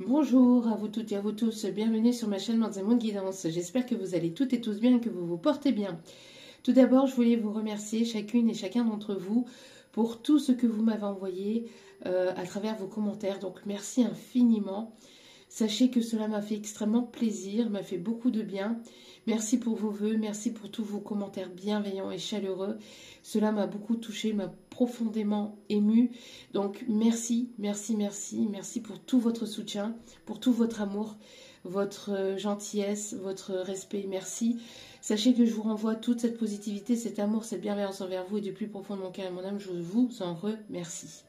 Bonjour à vous toutes et à vous tous, bienvenue sur ma chaîne Moon Guidance. J'espère que vous allez toutes et tous bien et que vous vous portez bien. Tout d'abord, je voulais vous remercier chacune et chacun d'entre vous pour tout ce que vous m'avez envoyé à travers vos commentaires. Donc merci infiniment. Sachez que cela m'a fait extrêmement plaisir, m'a fait beaucoup de bien. Merci pour vos vœux, merci pour tous vos commentaires bienveillants et chaleureux. Cela m'a beaucoup touché, m'a profondément ému. Donc merci, merci, merci, merci pour tout votre soutien, pour tout votre amour, votre gentillesse, votre respect. Merci. Sachez que je vous renvoie toute cette positivité, cet amour, cette bienveillance envers vous et du plus profond de mon cœur et de mon âme, je vous en remercie.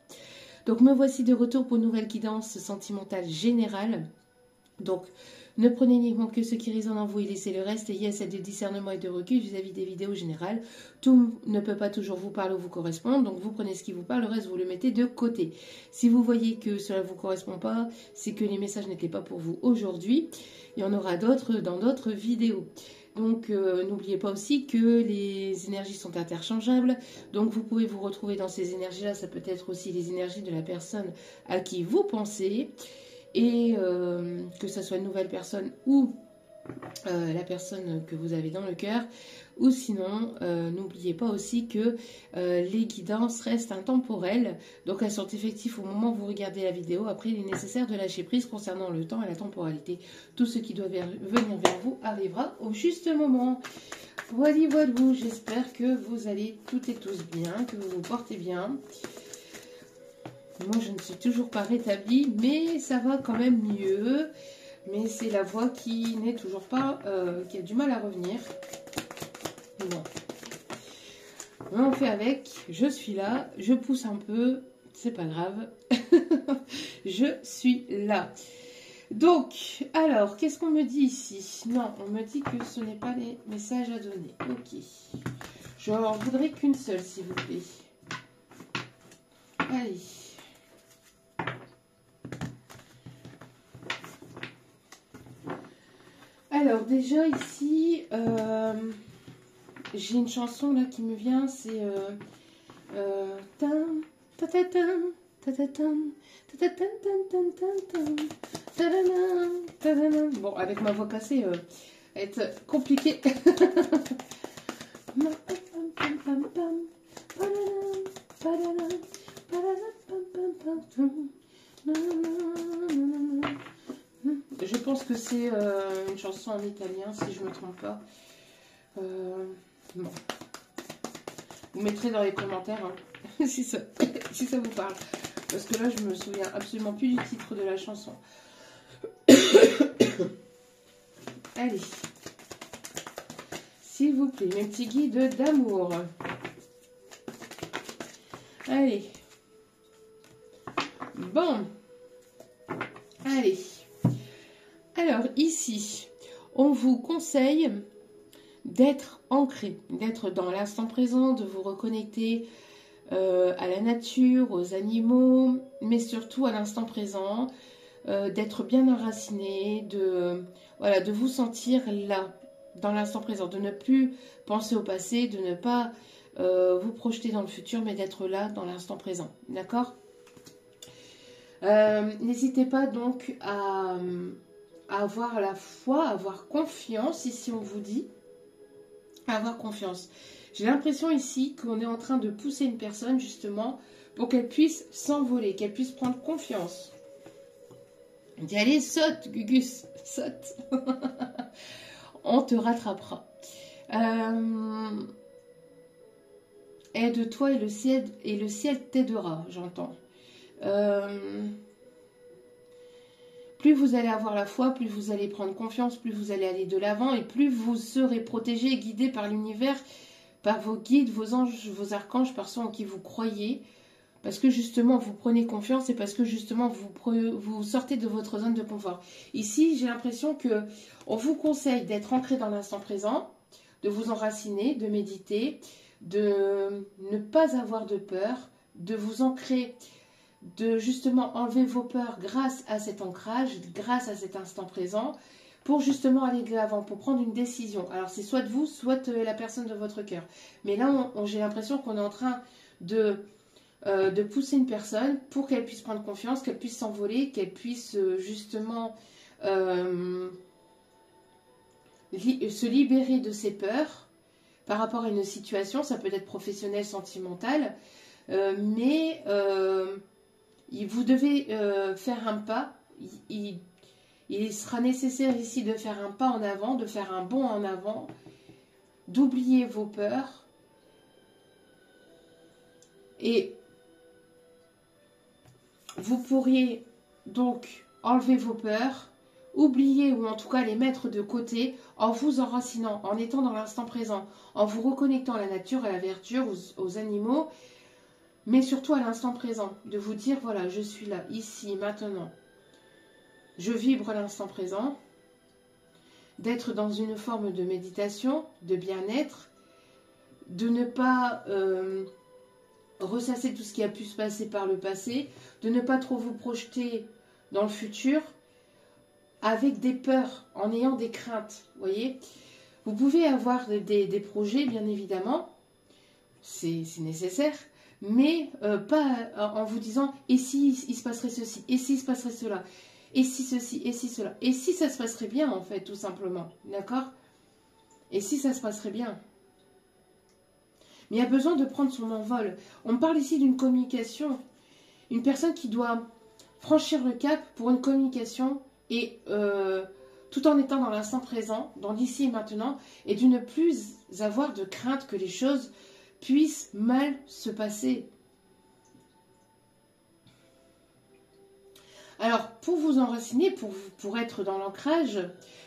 Donc me voici de retour pour une nouvelle guidance sentimentale générale. Donc ne prenez uniquement que ce qui résonne en vous et laissez le reste. Ayez assez de discernement et de recul vis-à-vis des vidéos générales. Tout ne peut pas toujours vous parler ou vous correspondre. Donc vous prenez ce qui vous parle, le reste vous le mettez de côté. Si vous voyez que cela ne vous correspond pas, c'est que les messages n'étaient pas pour vous aujourd'hui. Il y en aura d'autres dans d'autres vidéos. Donc n'oubliez pas aussi que les énergies sont interchangeables, donc vous pouvez vous retrouver dans ces énergies-là, ça peut être aussi les énergies de la personne à qui vous pensez, et que ce soit une nouvelle personne ou la personne que vous avez dans le cœur, ou sinon n'oubliez pas aussi que les guidances restent intemporelles, donc elles sont effectives au moment où vous regardez la vidéo. Après il est nécessaire de lâcher prise concernant le temps et la temporalité. Tout ce qui doit venir vers vous arrivera au juste moment. Voilà, j'espère que vous allez toutes et tous bien, que vous vous portez bien. Moi je ne suis toujours pas rétablie, mais ça va quand même mieux. Mais c'est la voix qui n'est toujours pas, qui a du mal à revenir. Bon. On fait avec, je suis là, je pousse un peu, c'est pas grave. Je suis là. Donc, alors, qu'est-ce qu'on me dit ici? Non, on me dit que ce n'est pas les messages à donner. Ok. Je n'en voudrais qu'une seule, s'il vous plaît. Allez. Alors déjà ici, j'ai une chanson là qui me vient, c'est bon, avec ma voix cassée, ça va être compliqué. Je pense que c'est une chanson en italien, si je ne me trompe pas. Bon. Vous mettrez dans les commentaires hein, si ça vous parle. Parce que là, je me souviens absolument plus du titre de la chanson. Allez. S'il vous plaît, mes petits guides d'amour. Allez. Bon. Allez. Alors ici, on vous conseille d'être ancré, d'être dans l'instant présent, de vous reconnecter à la nature, aux animaux, mais surtout à l'instant présent, d'être bien enraciné, de vous sentir là, dans l'instant présent, de ne plus penser au passé, de ne pas vous projeter dans le futur, mais d'être là, dans l'instant présent, d'accord? N'hésitez pas donc à avoir la foi, à avoir confiance, ici on vous dit, à avoir confiance. J'ai l'impression ici qu'on est en train de pousser une personne justement pour qu'elle puisse s'envoler, qu'elle puisse prendre confiance. On dit allez, saute Gugus, saute. On te rattrapera. Aide-toi et le ciel t'aidera, j'entends. Plus vous allez avoir la foi, plus vous allez prendre confiance, plus vous allez aller de l'avant et plus vous serez protégé et guidé par l'univers, par vos guides, vos anges, vos archanges, par ceux en qui vous croyez. Parce que justement, vous prenez confiance et parce que justement, vous sortez de votre zone de confort. Ici, j'ai l'impression qu'on vous conseille d'être ancré dans l'instant présent, de vous enraciner, de méditer, de ne pas avoir de peur, de vous ancrer, de justement enlever vos peurs grâce à cet ancrage, grâce à cet instant présent, pour justement aller de l'avant, pour prendre une décision. Alors c'est soit de vous, soit la personne de votre cœur. Mais là, j'ai l'impression qu'on est en train de de pousser une personne pour qu'elle puisse prendre confiance, qu'elle puisse s'envoler, qu'elle puisse justement se libérer de ses peurs par rapport à une situation. Ça peut être professionnel, sentimental, mais vous devez faire un pas. Il sera nécessaire ici de faire un pas en avant, de faire un bond en avant, d'oublier vos peurs et vous pourriez donc enlever vos peurs, oublier ou en tout cas les mettre de côté en vous enracinant, en étant dans l'instant présent, en vous reconnectant à la nature, à la verdure, aux animaux, mais surtout à l'instant présent, de vous dire voilà, je suis là, ici, maintenant. Je vibre l'instant présent, d'être dans une forme de méditation, de bien-être, de ne pas ressasser tout ce qui a pu se passer par le passé, de ne pas trop vous projeter dans le futur avec des peurs, en ayant des craintes, voyez. Vous pouvez avoir des projets, bien évidemment, c'est nécessaire, mais pas en vous disant « et si il se passerait ceci, et si il se passerait cela ». Et si ceci, et si cela. Et si ça se passerait bien, en fait, tout simplement. D'accord? Et si ça se passerait bien. Mais il y a besoin de prendre son envol. On parle ici d'une communication. Une personne qui doit franchir le cap pour une communication et tout en étant dans l'instant présent, dans l'ici et maintenant, et de ne plus avoir de crainte que les choses puissent mal se passer. Alors, pour vous enraciner, pour être dans l'ancrage,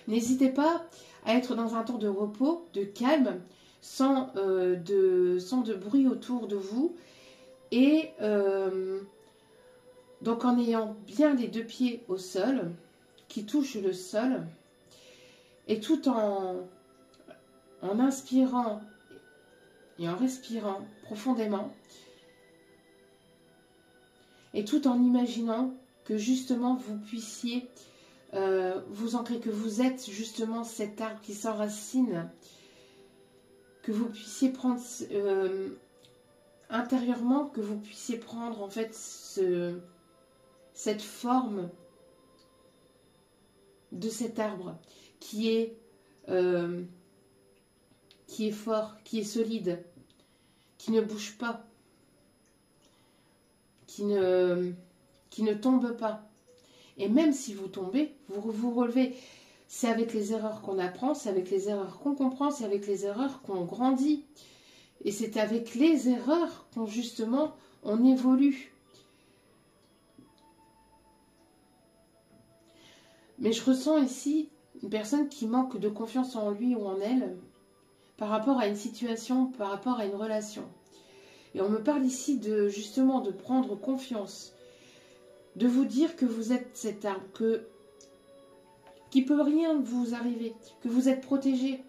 n'hésitez pas à être dans un temps de repos, de calme, sans de bruit autour de vous. Et donc en ayant bien les deux pieds au sol, qui touchent le sol, et tout en inspirant et en respirant profondément, et tout en imaginant que justement vous puissiez vous ancrer, que vous êtes justement cet arbre qui s'enracine, que vous puissiez prendre intérieurement, que vous puissiez prendre en fait cette forme de cet arbre qui est fort, qui est solide, qui ne bouge pas, qui ne tombe pas. Et même si vous tombez, vous vous relevez. C'est avec les erreurs qu'on apprend, c'est avec les erreurs qu'on comprend, c'est avec les erreurs qu'on grandit. Et c'est avec les erreurs qu'on justement, on évolue. Mais je ressens ici une personne qui manque de confiance en lui ou en elle par rapport à une situation, par rapport à une relation. Et on me parle ici de justement de prendre confiance, de vous dire que vous êtes cet arbre, qu'il ne peut rien vous arriver, que vous êtes protégé.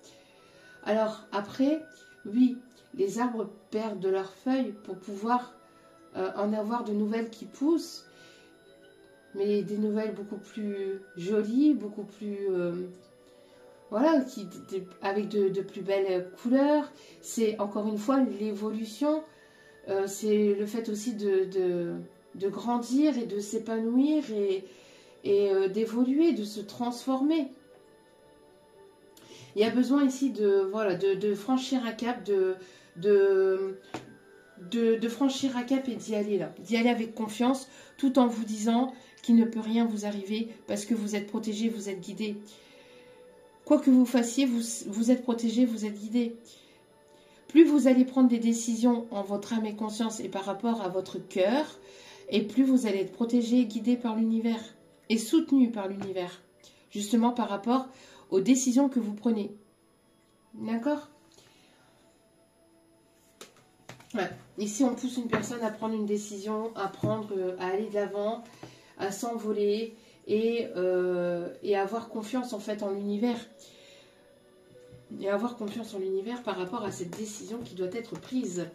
Alors après, oui, les arbres perdent de leurs feuilles pour pouvoir en avoir de nouvelles qui poussent, mais des nouvelles beaucoup plus jolies, beaucoup plus... voilà, avec de plus belles couleurs. C'est encore une fois l'évolution, c'est le fait aussi de grandir et de s'épanouir et d'évoluer, de se transformer. Il y a besoin ici de franchir un cap, de franchir un cap et d'y aller là. D'y aller avec confiance, tout en vous disant qu'il ne peut rien vous arriver parce que vous êtes protégé, vous êtes guidé. Quoi que vous fassiez, vous êtes protégé, vous êtes guidé. Plus vous allez prendre des décisions en votre âme et conscience et par rapport à votre cœur, et plus vous allez être protégé, guidé par l'univers et soutenu par l'univers, justement par rapport aux décisions que vous prenez. D'accord? Ouais. Ici, on pousse une personne à prendre une décision, à aller de l'avant, à s'envoler et à avoir confiance en fait en l'univers. Et avoir confiance en l'univers par rapport à cette décision qui doit être prise.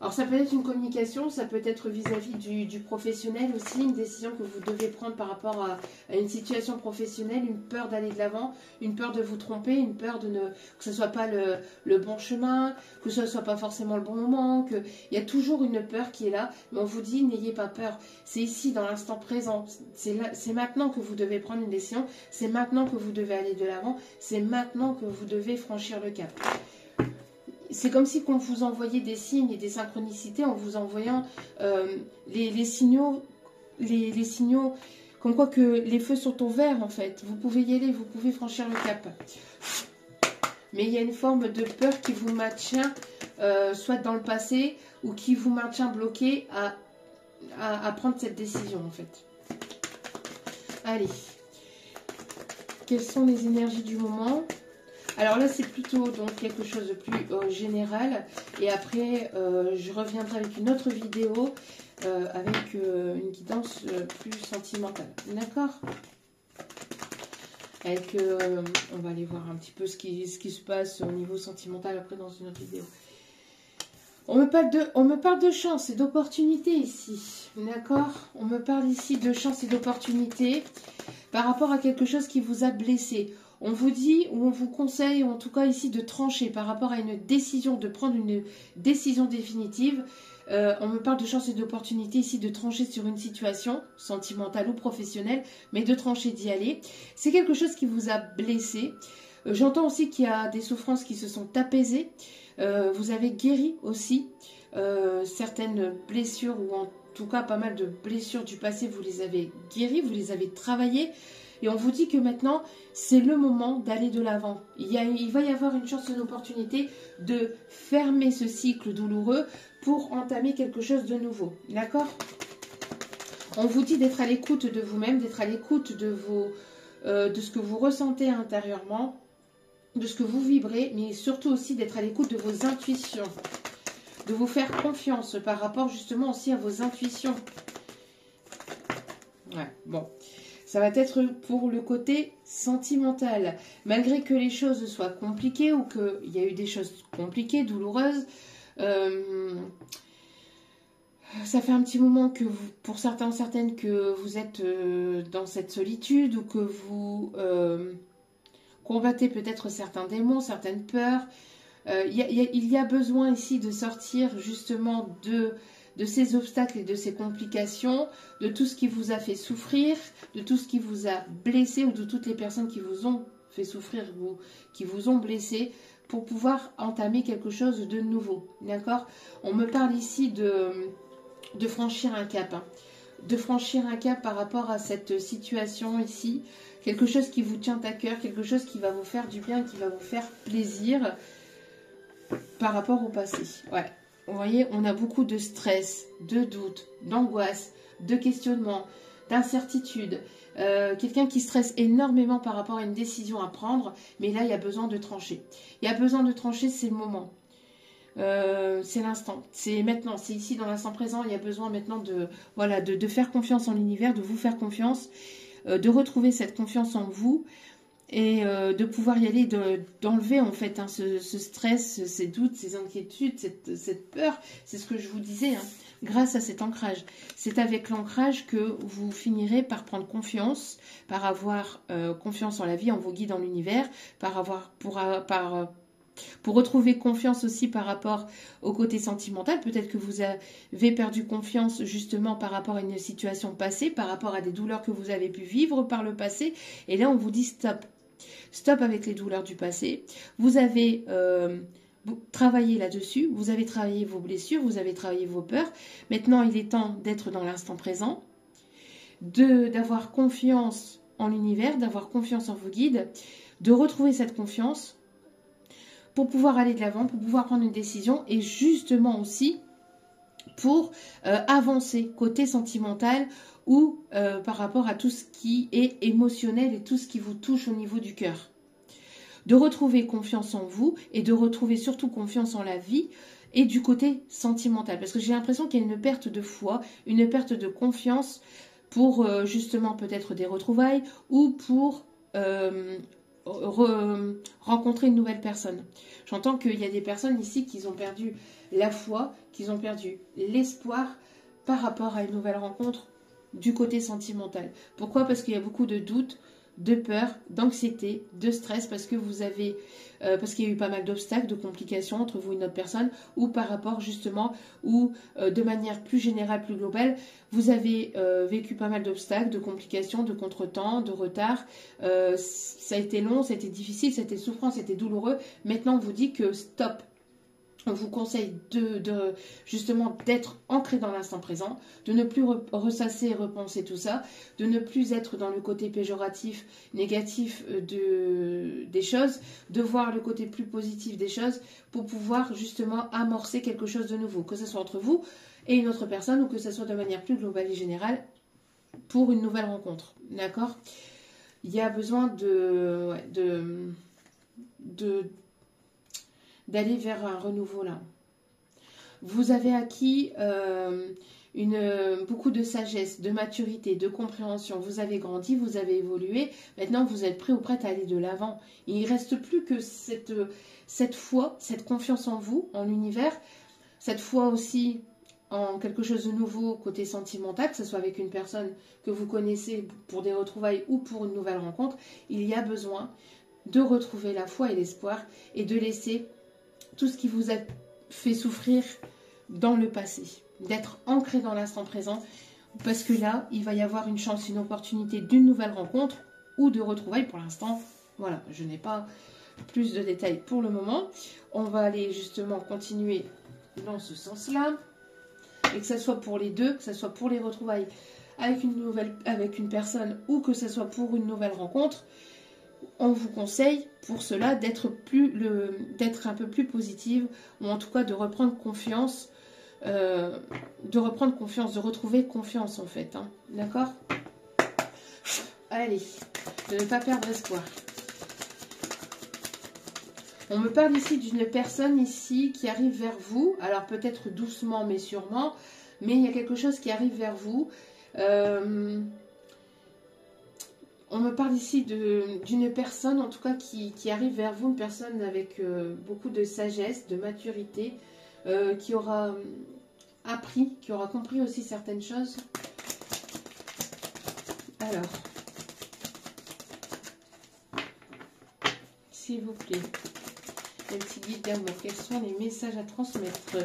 Alors ça peut être une communication, ça peut être vis-à-vis du professionnel aussi, une décision que vous devez prendre par rapport à une situation professionnelle, une peur d'aller de l'avant, une peur de vous tromper, une peur que ce ne soit pas le bon chemin, que ce ne soit pas forcément le bon moment, il y a toujours une peur qui est là, mais on vous dit n'ayez pas peur, c'est ici dans l'instant présent, c'est maintenant que vous devez prendre une décision, c'est maintenant que vous devez aller de l'avant, c'est maintenant que vous devez franchir le cap. C'est comme si on vous envoyait des signes et des synchronicités en vous envoyant les signaux, les signaux comme quoi que les feux sont au vert en fait. Vous pouvez y aller, vous pouvez franchir le cap. Mais il y a une forme de peur qui vous maintient soit dans le passé ou qui vous maintient bloqué à prendre cette décision en fait. Allez. Quelles sont les énergies du moment ? Alors là, c'est plutôt donc quelque chose de plus général. Et après, je reviendrai avec une autre vidéo avec une guidance plus sentimentale. D'accord ? On va aller voir un petit peu ce qui se passe au niveau sentimental après dans une autre vidéo. On me parle de chance et d'opportunité ici. D'accord ? On me parle ici de chance et d'opportunité par rapport à quelque chose qui vous a blessé. On vous dit ou on vous conseille, ou en tout cas ici, de trancher par rapport à une décision, de prendre une décision définitive. On me parle de chance et d'opportunité ici, de trancher sur une situation sentimentale ou professionnelle, mais de trancher, d'y aller. C'est quelque chose qui vous a blessé. J'entends aussi qu'il y a des souffrances qui se sont apaisées. Vous avez guéri aussi certaines blessures, ou en tout cas pas mal de blessures du passé, vous les avez guéries, vous les avez travaillées. Et on vous dit que maintenant, c'est le moment d'aller de l'avant. Il va y avoir une chance, une opportunité de fermer ce cycle douloureux pour entamer quelque chose de nouveau. D'accord ? On vous dit d'être à l'écoute de vous-même, d'être à l'écoute de ce que vous ressentez intérieurement, de ce que vous vibrez, mais surtout aussi d'être à l'écoute de vos intuitions. De vous faire confiance par rapport justement aussi à vos intuitions. Ouais, bon. Ça va être pour le côté sentimental. Malgré que les choses soient compliquées ou qu'il y a eu des choses compliquées, douloureuses, ça fait un petit moment que vous, pour certains, certaines, que vous êtes dans cette solitude ou que vous combattez peut-être certains démons, certaines peurs. Il y a besoin ici de sortir justement de ces obstacles et de ces complications, de tout ce qui vous a fait souffrir, de tout ce qui vous a blessé ou de toutes les personnes qui vous ont fait souffrir ou qui vous ont blessé pour pouvoir entamer quelque chose de nouveau. D'accord ? On me parle ici de franchir un cap. Hein. De franchir un cap par rapport à cette situation ici. Quelque chose qui vous tient à cœur, quelque chose qui va vous faire du bien, qui va vous faire plaisir par rapport au passé. Ouais. Vous voyez, on a beaucoup de stress, de doute, d'angoisse, de questionnement, d'incertitude. Quelqu'un qui stresse énormément par rapport à une décision à prendre, mais là, il y a besoin de trancher. Il y a besoin de trancher, c'est le moment. C'est l'instant, c'est maintenant, c'est ici dans l'instant présent. Il y a besoin maintenant de faire confiance en l'univers, de vous faire confiance, de retrouver cette confiance en vous. Et de pouvoir y aller, d'enlever en fait hein, ce stress, ces doutes, ces inquiétudes, cette peur. C'est ce que je vous disais, hein, grâce à cet ancrage. C'est avec l'ancrage que vous finirez par prendre confiance, par avoir confiance en la vie, en vos guides, dans l'univers, pour retrouver confiance aussi par rapport au côté sentimental. Peut-être que vous avez perdu confiance justement par rapport à une situation passée, par rapport à des douleurs que vous avez pu vivre par le passé. Et là, on vous dit stop. Stop avec les douleurs du passé. Vous avez travaillé là-dessus. Vous avez travaillé vos blessures. Vous avez travaillé vos peurs. Maintenant, il est temps d'être dans l'instant présent. D'avoir confiance en l'univers. D'avoir confiance en vos guides. De retrouver cette confiance pour pouvoir aller de l'avant, pour pouvoir prendre une décision. Et justement aussi pour avancer côté sentimental ou par rapport à tout ce qui est émotionnel et tout ce qui vous touche au niveau du cœur. De retrouver confiance en vous et de retrouver surtout confiance en la vie et du côté sentimental. Parce que j'ai l'impression qu'il y a une perte de foi, une perte de confiance pour justement peut-être des retrouvailles ou pour rencontrer une nouvelle personne. J'entends qu'il y a des personnes ici qui ont perdu la foi, qui ont perdu l'espoir par rapport à une nouvelle rencontre du côté sentimental. Pourquoi? Parce qu'il y a beaucoup de doutes, de peur, d'anxiété, de stress, parce que parce qu'il y a eu pas mal d'obstacles, de complications entre vous et une autre personne, ou par rapport justement, ou de manière plus générale, plus globale, vous avez vécu pas mal d'obstacles, de complications, de contretemps, de retard. Ça a été long, ça a été difficile, ça a été souffrant, c'était douloureux. Maintenant, on vous dit que stop. On vous conseille justement d'être ancré dans l'instant présent, de ne plus ressasser et repenser tout ça, de ne plus être dans le côté péjoratif, négatif des choses, de voir le côté plus positif des choses pour pouvoir justement amorcer quelque chose de nouveau, que ce soit entre vous et une autre personne ou que ce soit de manière plus globale et générale pour une nouvelle rencontre. D'accord? Il y a besoin d'aller vers un renouveau là. Vous avez acquis beaucoup de sagesse, de maturité, de compréhension. Vous avez grandi, vous avez évolué. Maintenant, vous êtes prêt ou prête à aller de l'avant. Il ne reste plus que cette foi, cette confiance en vous, en l'univers. Cette foi aussi en quelque chose de nouveau côté sentimental, que ce soit avec une personne que vous connaissez pour des retrouvailles ou pour une nouvelle rencontre. Il y a besoin de retrouver la foi et l'espoir et de laisser tout ce qui vous a fait souffrir dans le passé, d'être ancré dans l'instant présent, parce que là, il va y avoir une chance, une opportunité d'une nouvelle rencontre ou de retrouvailles pour l'instant. Voilà, je n'ai pas plus de détails pour le moment. On va aller justement continuer dans ce sens-là, et que ce soit pour les deux, que ce soit pour les retrouvailles avec une personne ou que ce soit pour une nouvelle rencontre. On vous conseille pour cela d'être un peu plus positive, ou en tout cas de reprendre confiance, de retrouver confiance en fait. Hein. D'accord? Allez, de ne pas perdre espoir. On me parle ici d'une personne ici qui arrive vers vous, alors peut-être doucement mais sûrement, mais il y a quelque chose qui arrive vers vous. On me parle ici d'une personne, en tout cas, qui arrive vers vous, une personne avec beaucoup de sagesse, de maturité, qui aura appris, qui aura compris aussi certaines choses. Alors, s'il vous plaît, les petits guides d'amour, quels sont les messages à transmettre?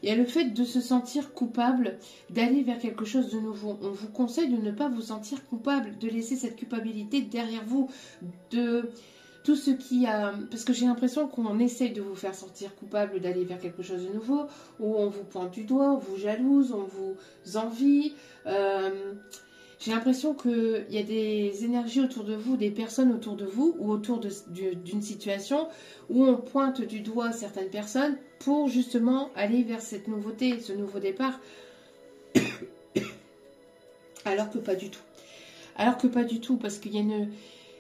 Il y a le fait de se sentir coupable, d'aller vers quelque chose de nouveau. On vous conseille de ne pas vous sentir coupable, de laisser cette culpabilité derrière vous, de tout ce qui a... Parce que j'ai l'impression qu'on essaye de vous faire sentir coupable d'aller vers quelque chose de nouveau, où on vous pointe du doigt, on vous jalouse, on vous envie. J'ai l'impression qu'il y a des énergies autour de vous, des personnes autour de vous, ou autour d'une situation où on pointe du doigt certaines personnes pour justement aller vers cette nouveauté, ce nouveau départ. Alors que pas du tout. Alors que pas du tout, parce qu'il y a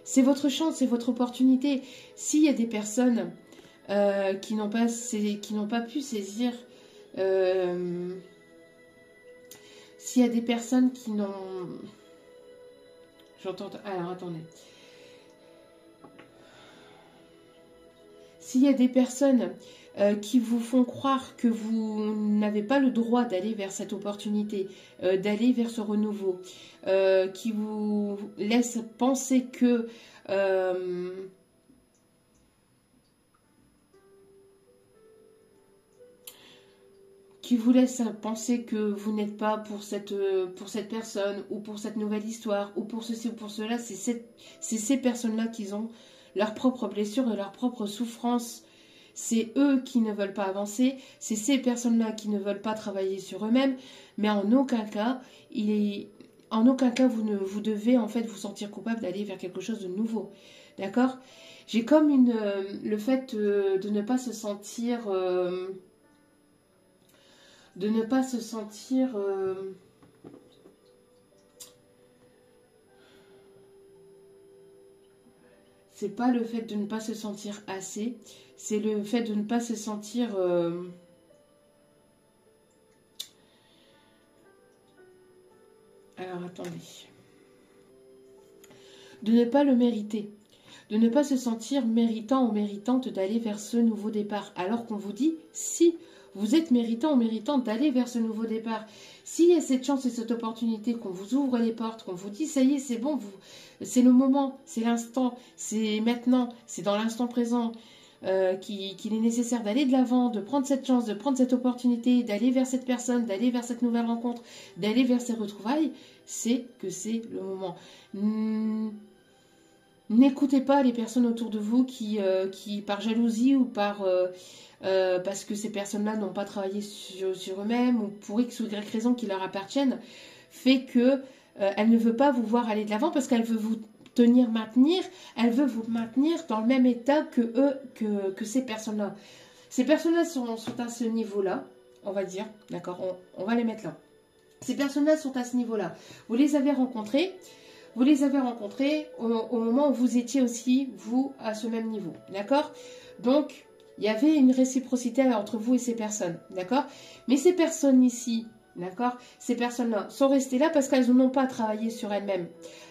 c'est votre chance, c'est votre opportunité. S'il y a des personnes qui n'ont pas pu saisir... S'il y a des personnes qui n'ont... J'entends... Alors, attendez. S'il y a des personnes qui vous font croire que vous n'avez pas le droit d'aller vers cette opportunité, d'aller vers ce renouveau, qui vous laissent penser que... qui vous laisse penser que vous n'êtes pas pour cette personne ou pour cette nouvelle histoire ou pour ceci ou pour cela, c'est ces personnes-là qui ont leurs propres blessures et leurs propres souffrances. C'est eux qui ne veulent pas avancer, c'est ces personnes-là qui ne veulent pas travailler sur eux-mêmes, mais en aucun cas, vous devez en fait vous sentir coupable d'aller vers quelque chose de nouveau. D'accord? J'ai comme le fait de ne pas se sentir... c'est pas le fait de ne pas se sentir assez, c'est le fait de ne pas se sentir... Alors, attendez. de ne pas le mériter, de ne pas se sentir méritant ou méritante d'aller vers ce nouveau départ, alors qu'on vous dit si vous êtes méritant ou méritante d'aller vers ce nouveau départ. S'il y a cette chance et cette opportunité, qu'on vous ouvre les portes, qu'on vous dit ça y est, c'est bon, c'est le moment, c'est l'instant, c'est maintenant, c'est dans l'instant présent, qu'il est nécessaire d'aller de l'avant, de prendre cette chance, de prendre cette opportunité, d'aller vers cette personne, d'aller vers cette nouvelle rencontre, d'aller vers ces retrouvailles, c'est que c'est le moment. N'écoutez pas les personnes autour de vous qui par jalousie ou parce que ces personnes-là n'ont pas travaillé sur eux-mêmes ou pour X ou Y raison qui leur appartiennent, fait que elle ne veut pas vous voir aller de l'avant parce qu'elle veut vous maintenir, elle veut vous maintenir dans le même état que ces personnes-là. Ces personnes-là sont à ce niveau-là, on va dire, d'accord, on va les mettre là. Ces personnes-là sont à ce niveau-là. Vous les avez rencontrées au moment où vous étiez aussi, vous, à ce même niveau, d'accord? Donc, il y avait une réciprocité entre vous et ces personnes, d'accord? Mais ces personnes ici, d'accord, ces personnes-là sont restées là parce qu'elles n'ont pas travaillé sur elles-mêmes.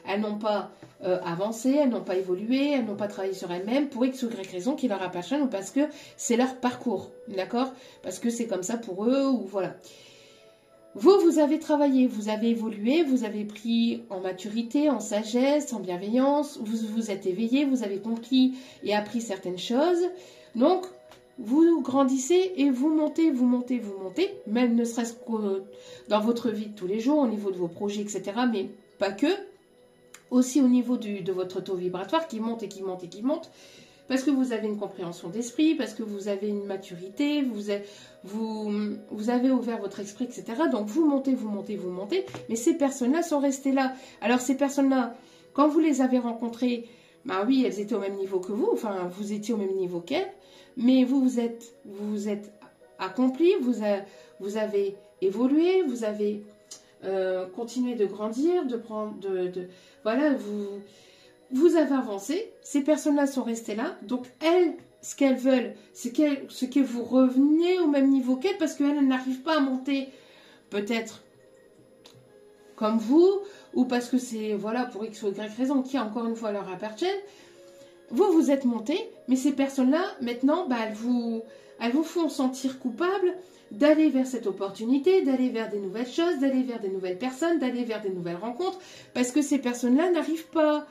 Elles n'ont pas avancé, elles n'ont pas évolué, elles n'ont pas travaillé sur elles-mêmes pour X ou Y raison qui leur appartiennent ou parce que c'est leur parcours, d'accord? Parce que c'est comme ça pour eux ou voilà. Vous avez travaillé, vous avez évolué, vous avez pris en maturité, en sagesse, en bienveillance, vous vous êtes éveillé, vous avez compris et appris certaines choses. Donc, vous grandissez et vous montez, même ne serait-ce que dans votre vie de tous les jours, au niveau de vos projets, etc. Mais pas que, aussi au niveau de votre taux vibratoire qui monte et qui monte et qui monte, parce que vous avez une compréhension d'esprit, parce que vous avez une maturité, vous avez ouvert votre esprit, etc. Donc vous montez, mais ces personnes-là sont restées là. Alors ces personnes-là, quand vous les avez rencontrées, bah oui, elles étaient au même niveau que vous, enfin vous étiez au même niveau qu'elles, mais vous vous êtes accompli, vous avez évolué, vous avez continué de grandir, voilà, vous avez avancé, ces personnes-là sont restées là, donc elles, ce qu'elles veulent, c'est que vous reveniez au même niveau qu'elles, parce qu'elles n'arrivent pas à monter, peut-être comme vous, ou parce que c'est, voilà, pour X ou Y raison, qui encore une fois leur appartiennent. Vous êtes montés, mais ces personnes-là, maintenant, bah, elles vous font sentir coupable d'aller vers cette opportunité, d'aller vers des nouvelles choses, d'aller vers des nouvelles personnes, d'aller vers des nouvelles rencontres, parce que ces personnes-là n'arrivent pas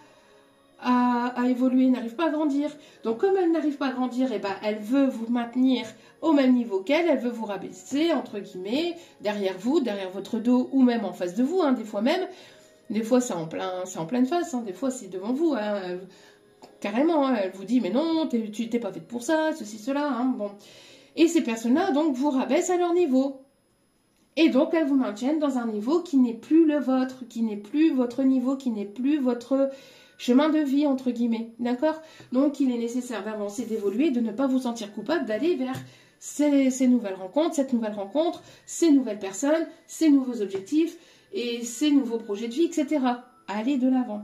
à évoluer, n'arrivent pas à grandir. Donc comme elles n'arrivent pas à grandir, et ben, elle veut vous maintenir au même niveau qu'elle, elle veut vous rabaisser, entre guillemets, derrière vous, derrière votre dos, ou même en face de vous, hein, des fois même. Des fois c'est en pleine face, hein, des fois c'est devant vous, hein, carrément, hein, elle vous dit mais non, tu t'es pas faite pour ça, ceci, cela, hein, bon. Et ces personnes-là, donc, vous rabaissent à leur niveau. Et donc, elles vous maintiennent dans un niveau qui n'est plus le vôtre, qui n'est plus votre niveau, qui n'est plus votre chemin de vie, entre guillemets, d'accord? Donc, il est nécessaire d'avancer, d'évoluer, de ne pas vous sentir coupable, d'aller vers ces nouvelles rencontres, cette nouvelle rencontre, ces nouvelles personnes, ces nouveaux objectifs et ces nouveaux projets de vie, etc. Aller de l'avant,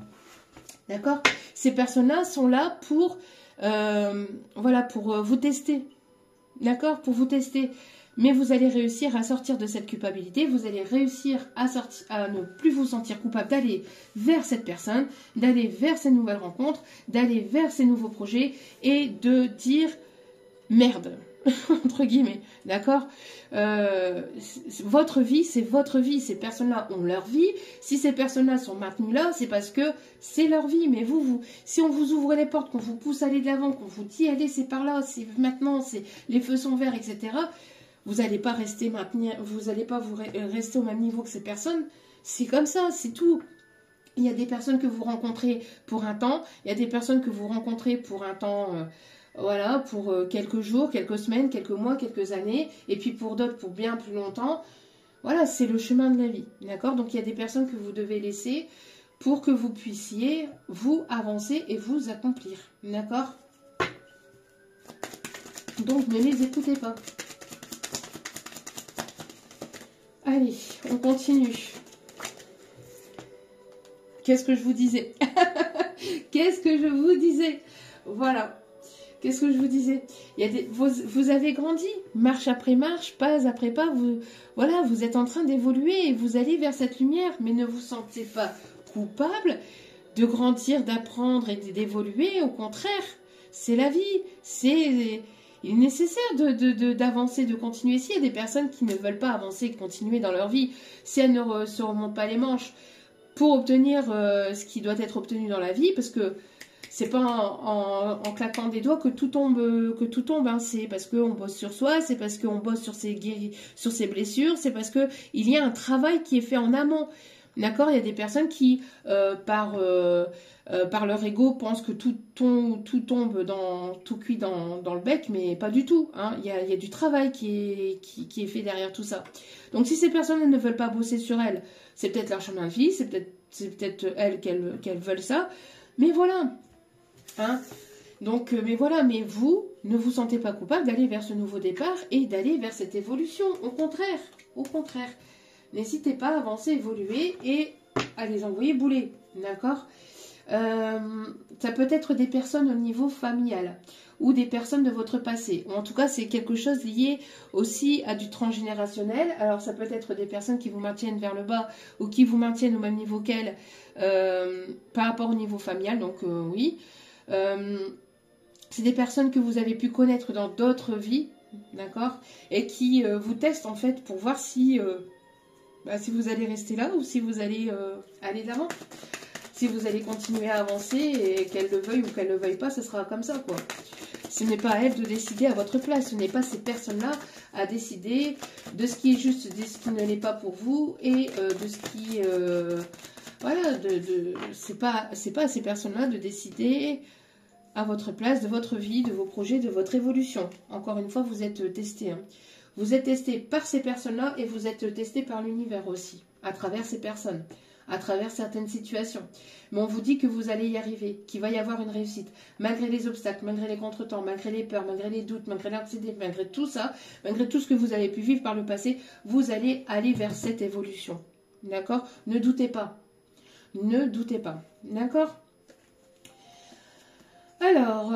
d'accord? Ces personnes-là sont là pour, voilà, pour vous tester, d'accord? Pour vous tester. Mais vous allez réussir à sortir de cette culpabilité, vous allez réussir à ne plus vous sentir coupable d'aller vers cette personne, d'aller vers ces nouvelles rencontres, d'aller vers ces nouveaux projets et de dire merde, entre guillemets, d'accord? Votre vie, c'est votre vie, ces personnes-là ont leur vie, si ces personnes-là sont maintenues là, c'est parce que c'est leur vie, mais si on vous ouvre les portes, qu'on vous pousse à aller de l'avant, qu'on vous dit allez, c'est par là, c'est maintenant, les feux sont verts, etc., vous n'allez pas rester rester au même niveau que ces personnes. C'est comme ça, c'est tout. Il y a des personnes que vous rencontrez pour un temps, il y a des personnes que vous rencontrez pour un temps, voilà, pour quelques jours, quelques semaines, quelques mois, quelques années, et puis pour d'autres pour bien plus longtemps. Voilà, c'est le chemin de la vie, d'accord? Donc il y a des personnes que vous devez laisser pour que vous puissiez vous avancer et vous accomplir, d'accord? Donc ne les écoutez pas. Allez, on continue. Qu'est-ce que je vous disais? Qu'est-ce que je vous disais? Voilà. Qu'est-ce que je vous disais? Vous avez grandi, marche après marche, pas après pas. Voilà, vous êtes en train d'évoluer et vous allez vers cette lumière. Mais ne vous sentez pas coupable de grandir, d'apprendre et d'évoluer. Au contraire, c'est la vie. Il est nécessaire d'avancer, de continuer. S'il y a des personnes qui ne veulent pas avancer, continuer dans leur vie, si elles ne se remontent pas les manches pour obtenir ce qui doit être obtenu dans la vie, parce que c'est pas en claquant des doigts que tout tombe, hein. C'est parce qu'on bosse sur soi, c'est parce qu'on bosse sur ses blessures, c'est parce que il y a un travail qui est fait en amont. D'accord? Il y a des personnes qui, par leur ego, pensent que tout tombe tout cuit dans le bec, mais pas du tout, hein. Il y a du travail qui est fait derrière tout ça. Donc si ces personnes ne veulent pas bosser sur elles, c'est peut-être leur chemin de vie, c'est peut-être elles qu'elles veulent ça, mais voilà. Hein? Donc, mais voilà, mais vous, ne vous sentez pas coupable d'aller vers ce nouveau départ et d'aller vers cette évolution. Au contraire. N'hésitez pas à avancer, évoluer et à les envoyer bouler. D'accord? Ça peut être des personnes au niveau familial ou des personnes de votre passé. Ou en tout cas, c'est quelque chose lié aussi à du transgénérationnel. Alors, ça peut être des personnes qui vous maintiennent vers le bas ou qui vous maintiennent au même niveau qu'elles par rapport au niveau familial. Donc, oui. C'est des personnes que vous avez pu connaître dans d'autres vies, d'accord, et qui vous testent en fait pour voir si vous allez rester là ou si vous allez aller de l'avant. Si vous allez continuer à avancer et qu'elle le veuille ou qu'elle ne le veuille pas, ce sera comme ça, quoi. Ce n'est pas à elle de décider à votre place. Ce n'est pas ces personnes-là à décider de ce qui est juste, de ce qui ne l'est pas pour vous et de ce qui... voilà, c'est pas à ces personnes-là de décider à votre place, de votre vie, de vos projets, de votre évolution. Encore une fois, vous êtes testé. Hein. Vous êtes testé par ces personnes-là et vous êtes testé par l'univers aussi, à travers ces personnes, à travers certaines situations. Mais on vous dit que vous allez y arriver, qu'il va y avoir une réussite, malgré les obstacles, malgré les contretemps, malgré les peurs, malgré les doutes, malgré l'anxiété, malgré tout ça, malgré tout ce que vous avez pu vivre par le passé, vous allez aller vers cette évolution. D'accord? Ne doutez pas. Ne doutez pas. D'accord? Alors,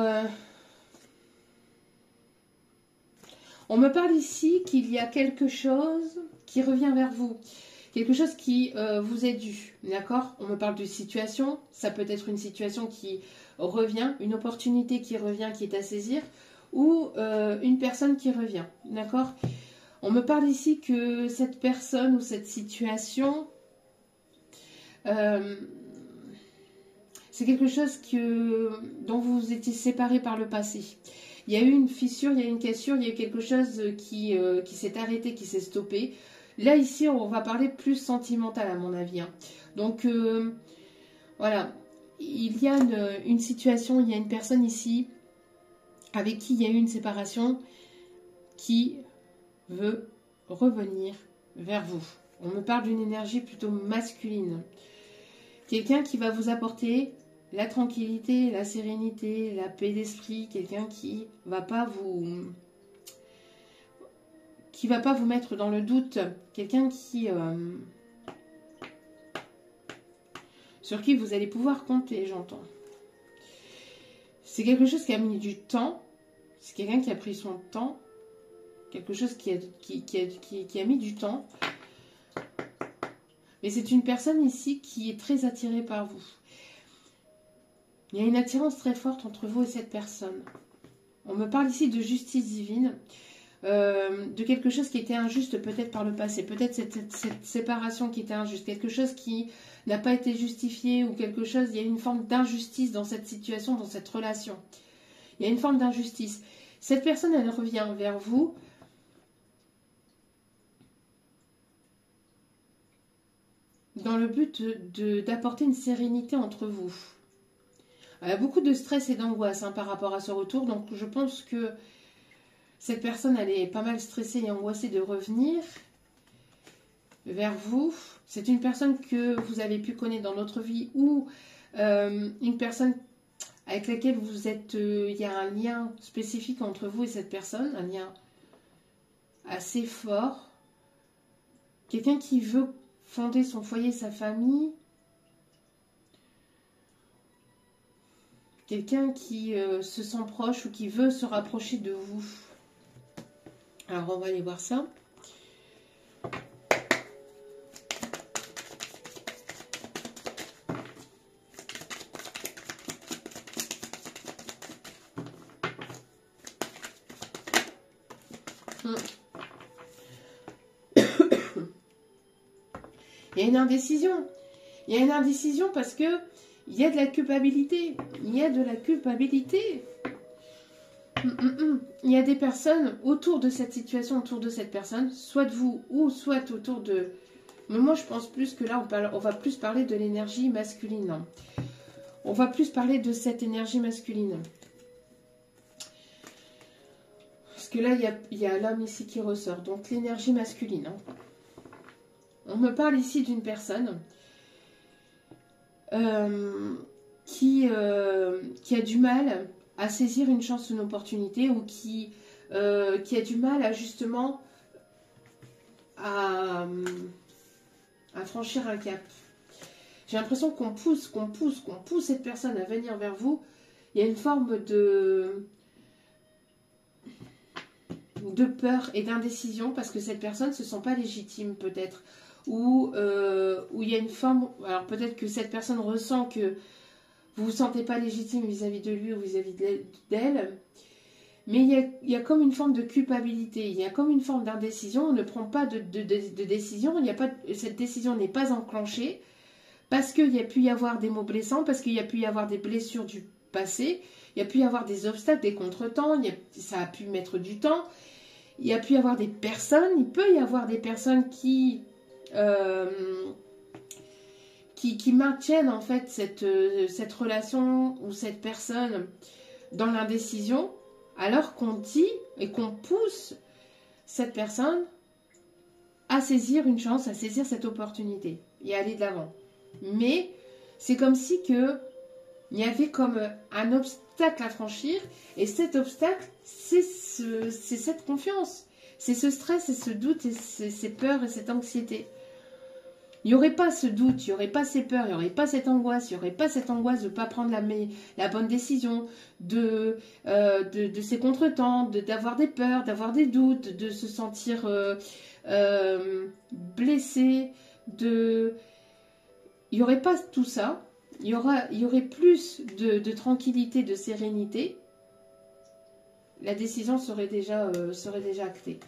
on me parle ici qu'il y a quelque chose qui revient vers vous. Quelque chose qui vous est dû, d'accord? On me parle de situation, ça peut être une situation qui revient, une opportunité qui revient, qui est à saisir, ou une personne qui revient, d'accord? On me parle ici que cette personne ou cette situation, c'est quelque chose dont vous vous étiez séparés par le passé. Il y a eu une fissure, il y a eu une cassure, il y a eu quelque chose qui s'est arrêté, qui s'est stoppé. Là, ici, on va parler plus sentimental, à mon avis. Hein. Donc, voilà. Il y a une situation, il y a une personne ici avec qui il y a eu une séparation qui veut revenir vers vous. On me parle d'une énergie plutôt masculine. Quelqu'un qui va vous apporter la tranquillité, la sérénité, la paix d'esprit. Quelqu'un qui va pas vous mettre dans le doute. Quelqu'un sur qui vous allez pouvoir compter, j'entends. C'est quelque chose qui a mis du temps. C'est quelqu'un qui a pris son temps. Quelque chose qui a mis du temps. Mais c'est une personne ici qui est très attirée par vous. Il y a une attirance très forte entre vous et cette personne. On me parle ici de justice divine, de quelque chose qui était injuste peut-être par le passé, peut-être cette séparation qui était injuste, quelque chose qui n'a pas été justifié ou quelque chose, il y a une forme d'injustice dans cette situation, dans cette relation. Il y a une forme d'injustice. Cette personne, elle revient vers vous dans le but d'apporter une sérénité entre vous. Il y a beaucoup de stress et d'angoisse par rapport à ce retour, donc je pense que cette personne, elle est pas mal stressée et angoissée de revenir vers vous. C'est une personne que vous avez pu connaître dans notre vie ou une personne avec laquelle vous êtes... il y a un lien spécifique entre vous et cette personne, un lien assez fort. Quelqu'un qui veut fonder son foyer, sa famille. Quelqu'un qui se sent proche ou qui veut se rapprocher de vous. Alors, on va aller voir ça. Il y a une indécision. Il y a une indécision parce que il y a de la culpabilité. Il y a de la culpabilité. Il y a des personnes autour de cette situation, autour de cette personne, soit de vous ou soit autour de... Mais moi, je pense plus que là, on va plus parler de l'énergie masculine. Hein. On va plus parler de cette énergie masculine. Parce que là, il y a l'homme ici qui ressort. Donc, l'énergie masculine. Hein. On me parle ici d'une personne qui a du mal à saisir une chance, une opportunité, ou qui a du mal à justement à franchir un cap. J'ai l'impression qu'on pousse cette personne à venir vers vous. Il y a une forme de peur et d'indécision parce que cette personne ne se sent pas légitime peut-être. Ou il y a une forme... Alors peut-être que cette personne ressent que vous ne vous sentez pas légitime vis-à-vis de lui ou vis-à-vis d'elle. Mais il y a comme une forme de culpabilité. Il y a comme une forme d'indécision. On ne prend pas de décision. Cette décision n'est pas enclenchée. Parce qu'il y a pu y avoir des mots blessants. Parce qu'il y a pu y avoir des blessures du passé. Il y a pu y avoir des obstacles, des contretemps. Ça a pu mettre du temps. Il y a pu y avoir des personnes. Il peut y avoir des personnes qui maintiennent en fait cette relation ou cette personne dans l'indécision, alors qu'on dit et qu'on pousse cette personne à saisir une chance, à saisir cette opportunité et à aller de l'avant. Mais c'est comme si il y avait comme un obstacle à franchir, et cet obstacle, c'est cette confiance, c'est ce stress, c'est ce doute, et ces peurs et cette anxiété. Il n'y aurait pas ce doute, il n'y aurait pas ces peurs, il n'y aurait pas cette angoisse, il n'y aurait pas cette angoisse de ne pas prendre la bonne décision, de ces contretemps, d'avoir des peurs, d'avoir des doutes, de se sentir blessé, il n'y aurait pas tout ça, il y aurait plus de tranquillité, de sérénité. La décision serait déjà actée.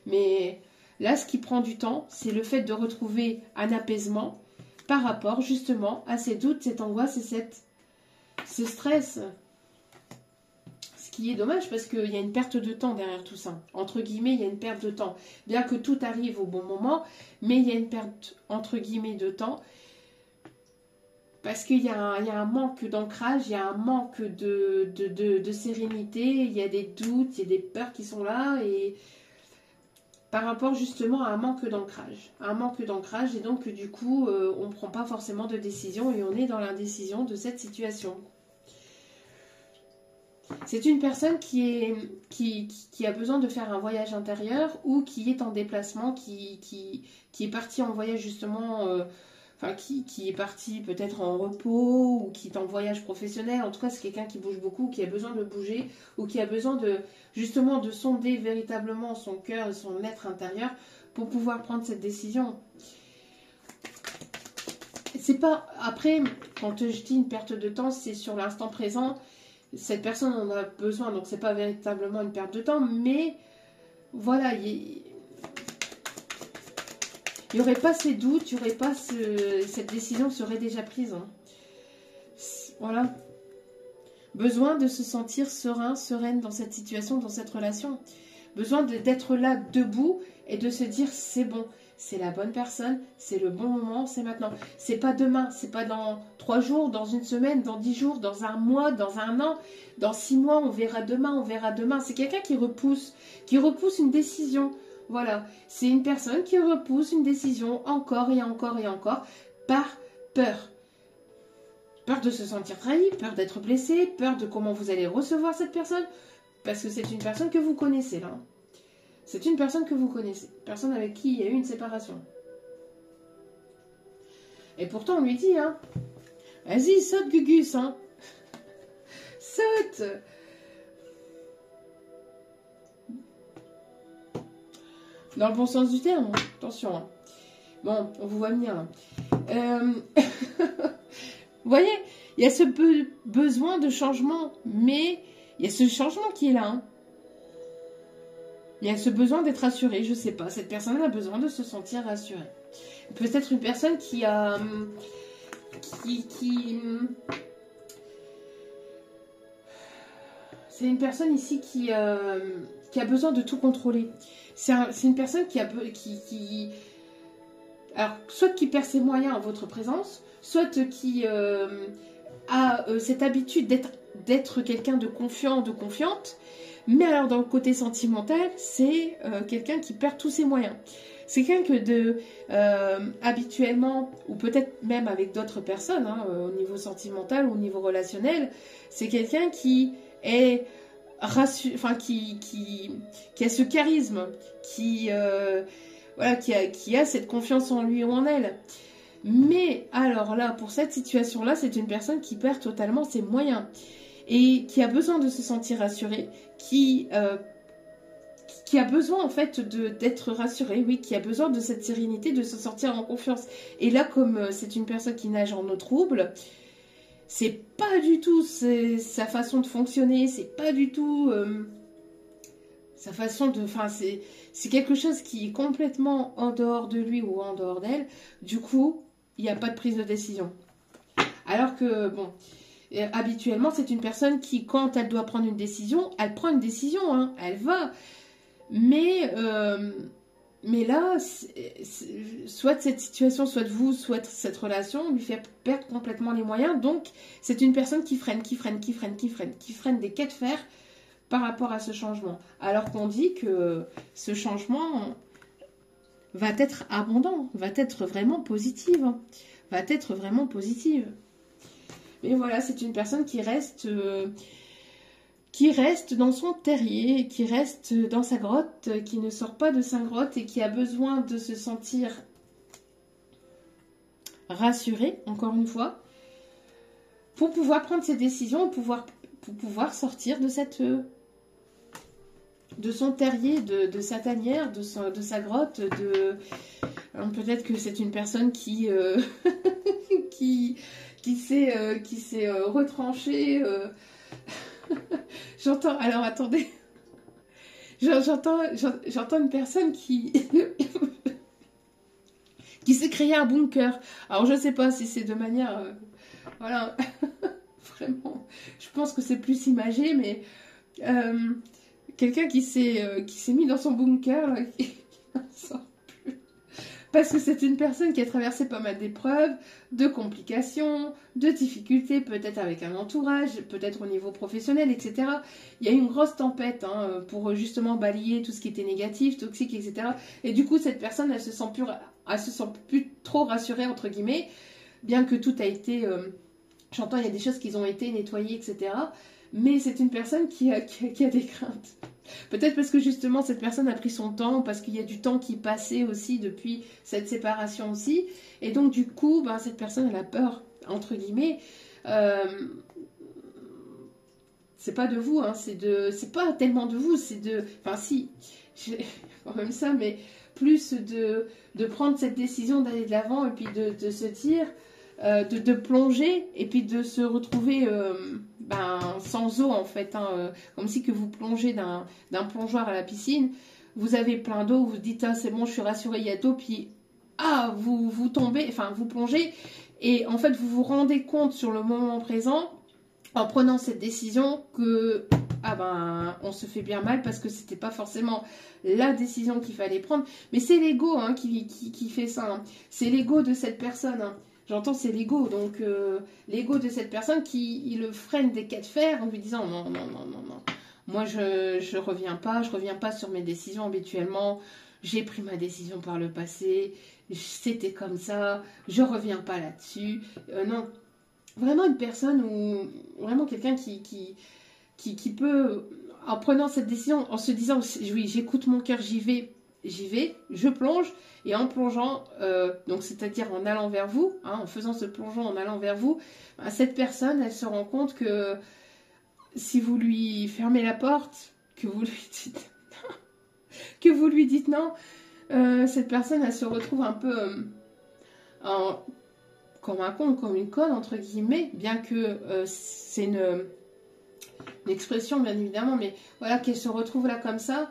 Mais... là, ce qui prend du temps, c'est le fait de retrouver un apaisement par rapport justement à ces doutes, cette angoisse et ce stress. Ce qui est dommage parce qu'il y a une perte de temps derrière tout ça. Entre guillemets, il y a une perte de temps. Bien que tout arrive au bon moment, mais il y a une perte entre guillemets de temps. Parce qu'il y a un manque d'ancrage, il y a un manque de sérénité, il y a des doutes, il y a des peurs qui sont là et... par rapport justement à un manque d'ancrage. Un manque d'ancrage et donc du coup on ne prend pas forcément de décision et on est dans l'indécision de cette situation. C'est une personne qui a besoin de faire un voyage intérieur ou qui est en déplacement, qui est parti en voyage justement, qui est parti peut-être en repos ou qui est en voyage professionnel. En tout cas, c'est quelqu'un qui bouge beaucoup, qui a besoin de bouger ou qui a besoin justement de sonder véritablement son cœur et son être intérieur pour pouvoir prendre cette décision. C'est pas... Après, quand je dis une perte de temps, c'est sur l'instant présent. Cette personne en a besoin, donc c'est pas véritablement une perte de temps, mais voilà, il n'y aurait pas ces doutes, il n'y aurait pas cette décision serait déjà prise. Hein. Voilà. Besoin de se sentir serein, sereine dans cette situation, dans cette relation. Besoin d'être là, debout, et de se dire c'est bon, c'est la bonne personne, c'est le bon moment, c'est maintenant. C'est pas demain, c'est pas dans 3 jours, dans une semaine, dans 10 jours, dans un mois, dans un an, dans 6 mois, on verra demain, on verra demain. C'est quelqu'un qui repousse une décision. Voilà, c'est une personne qui repousse une décision encore et encore et encore par peur. Peur de se sentir trahi, peur d'être blessé, peur de comment vous allez recevoir cette personne. Parce que c'est une personne que vous connaissez là. C'est une personne que vous connaissez. Personne avec qui il y a eu une séparation. Et pourtant on lui dit, hein, vas-y, saute Gugus, hein. Saute. Dans le bon sens du terme, attention. Hein. Bon, on vous voit venir là. Vous voyez, il y a ce besoin de changement, mais il y a ce changement qui est là. Hein. Il y a ce besoin d'être rassurée, je sais pas. Cette personne a besoin de se sentir rassurée. Peut-être une personne qui a... C'est une personne ici qui a besoin de tout contrôler. C'est une personne qui a... alors, soit qui perd ses moyens en votre présence, soit qui a cette habitude d'être quelqu'un de confiant, de confiante. Mais alors, dans le côté sentimental, c'est quelqu'un qui perd tous ses moyens. C'est quelqu'un que habituellement, ou peut-être même avec d'autres personnes, hein, au niveau sentimental ou au niveau relationnel, c'est quelqu'un qui est qui a ce charisme, voilà, qui a cette confiance en lui ou en elle. Mais alors là, pour cette situation-là, c'est une personne qui perd totalement ses moyens et qui a besoin de se sentir rassurée, qui a besoin en fait d'être rassurée, oui, qui a besoin de cette sérénité, de se sentir en confiance. Et là, comme c'est une personne qui nage en eau trouble, c'est pas du tout sa façon de fonctionner, c'est pas du tout sa façon de... Enfin, c'est quelque chose qui est complètement en dehors de lui ou en dehors d'elle. Du coup, il n'y a pas de prise de décision. Alors que, bon, habituellement, c'est une personne qui, quand elle doit prendre une décision, elle prend une décision, hein, elle va. Mais là, soit cette situation, soit vous, soit cette relation lui fait perdre complètement les moyens. Donc, c'est une personne qui freine des quais de fer par rapport à ce changement. Alors qu'on dit que ce changement va être abondant, va être vraiment positive. Va être vraiment positive. Mais voilà, c'est une personne qui reste dans son terrier, qui reste dans sa grotte, qui ne sort pas de sa grotte et qui a besoin de se sentir rassurée, encore une fois, pour pouvoir prendre ses décisions, pour pouvoir sortir de son terrier, de sa tanière, de sa grotte. Peut-être que c'est une personne qui s'est retranchée. J'entends, alors attendez, j'entends une personne qui s'est créé un bunker. Alors je sais pas si c'est de manière, voilà, vraiment, je pense que c'est plus imagé, mais quelqu'un qui s'est mis dans son bunker, là, qui n'en sort plus. Parce que c'est une personne qui a traversé pas mal d'épreuves, de complications, de difficultés, peut-être avec un entourage, peut-être au niveau professionnel, etc. Il y a eu une grosse tempête hein, pour justement balayer tout ce qui était négatif, toxique, etc. Et du coup, cette personne, elle se sent plus trop rassurée, entre guillemets, bien que tout a été... j'entends, il y a des choses qui ont été nettoyées, etc. Mais c'est une personne qui a des craintes. Peut-être parce que justement cette personne a pris son temps, parce qu'il y a du temps qui passait aussi depuis cette séparation aussi. Et donc du coup, ben, cette personne elle a peur, entre guillemets. C'est pas de vous, hein, c'est pas tellement de vous, c'est de... Enfin si, quand même ça, mais plus de prendre cette décision d'aller de l'avant et puis de se dire... de plonger et puis de se retrouver sans eau en fait, hein, comme si que vous plongez d'un plongeoir à la piscine, vous avez plein d'eau, vous dites ah, c'est bon, je suis rassurée, il y a d'eau, puis vous tombez, enfin vous plongez et en fait vous vous rendez compte sur le moment présent en prenant cette décision que on se fait bien mal parce que c'était pas forcément la décision qu'il fallait prendre, mais c'est l'ego hein, qui fait ça, hein. C'est l'ego de cette personne, hein. J'entends, c'est l'ego, donc l'ego de cette personne qui le freine des quais de fer en lui disant non, moi je reviens pas sur mes décisions habituellement, j'ai pris ma décision par le passé, c'était comme ça, je reviens pas là-dessus, non. Vraiment une personne ou vraiment quelqu'un qui peut, en prenant cette décision, en se disant oui, j'écoute mon cœur, j'y vais, je plonge, et en plongeant, donc c'est-à-dire en allant vers vous, hein, en faisant ce plongeon, en allant vers vous, cette personne, elle se rend compte que si vous lui fermez la porte, que vous lui dites non, cette personne, elle se retrouve un peu comme un con, comme une conne, entre guillemets, bien que c'est une expression, bien évidemment, mais voilà, qu'elle se retrouve là comme ça,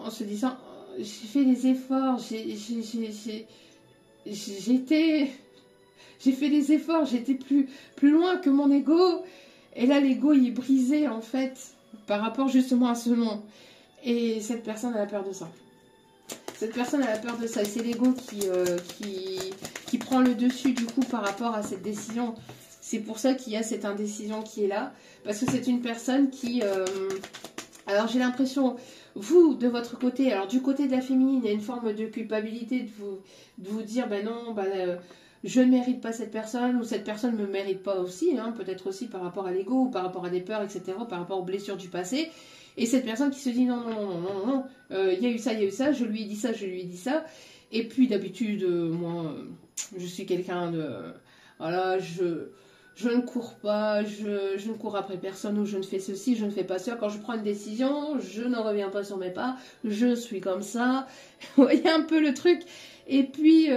en se disant, j'ai fait des efforts, j'ai fait des efforts, j'étais plus loin que mon ego. Et là, l'ego, il est brisé, en fait, par rapport justement à ce nom. Et cette personne, elle a peur de ça. Cette personne, elle a peur de ça. Et c'est l'ego qui prend le dessus, du coup, par rapport à cette décision. C'est pour ça qu'il y a cette indécision qui est là. Parce que c'est une personne qui... alors, j'ai l'impression, vous, de votre côté, alors du côté de la féminine, il y a une forme de culpabilité de vous dire, ben non, je ne mérite pas cette personne, ou cette personne ne me mérite pas aussi, hein, peut-être aussi par rapport à l'ego, ou par rapport à des peurs, etc., par rapport aux blessures du passé. Et cette personne qui se dit, non, non, non, non, non, il y a eu ça, il y a eu ça, je lui ai dit ça, je lui ai dit ça. Et puis, d'habitude, moi, je suis quelqu'un de... Voilà, je ne cours pas, je ne cours après personne, ou je ne fais ceci, je ne fais pas ça. Quand je prends une décision, je ne reviens pas sur mes pas, je suis comme ça. Vous voyez un peu le truc. Et puis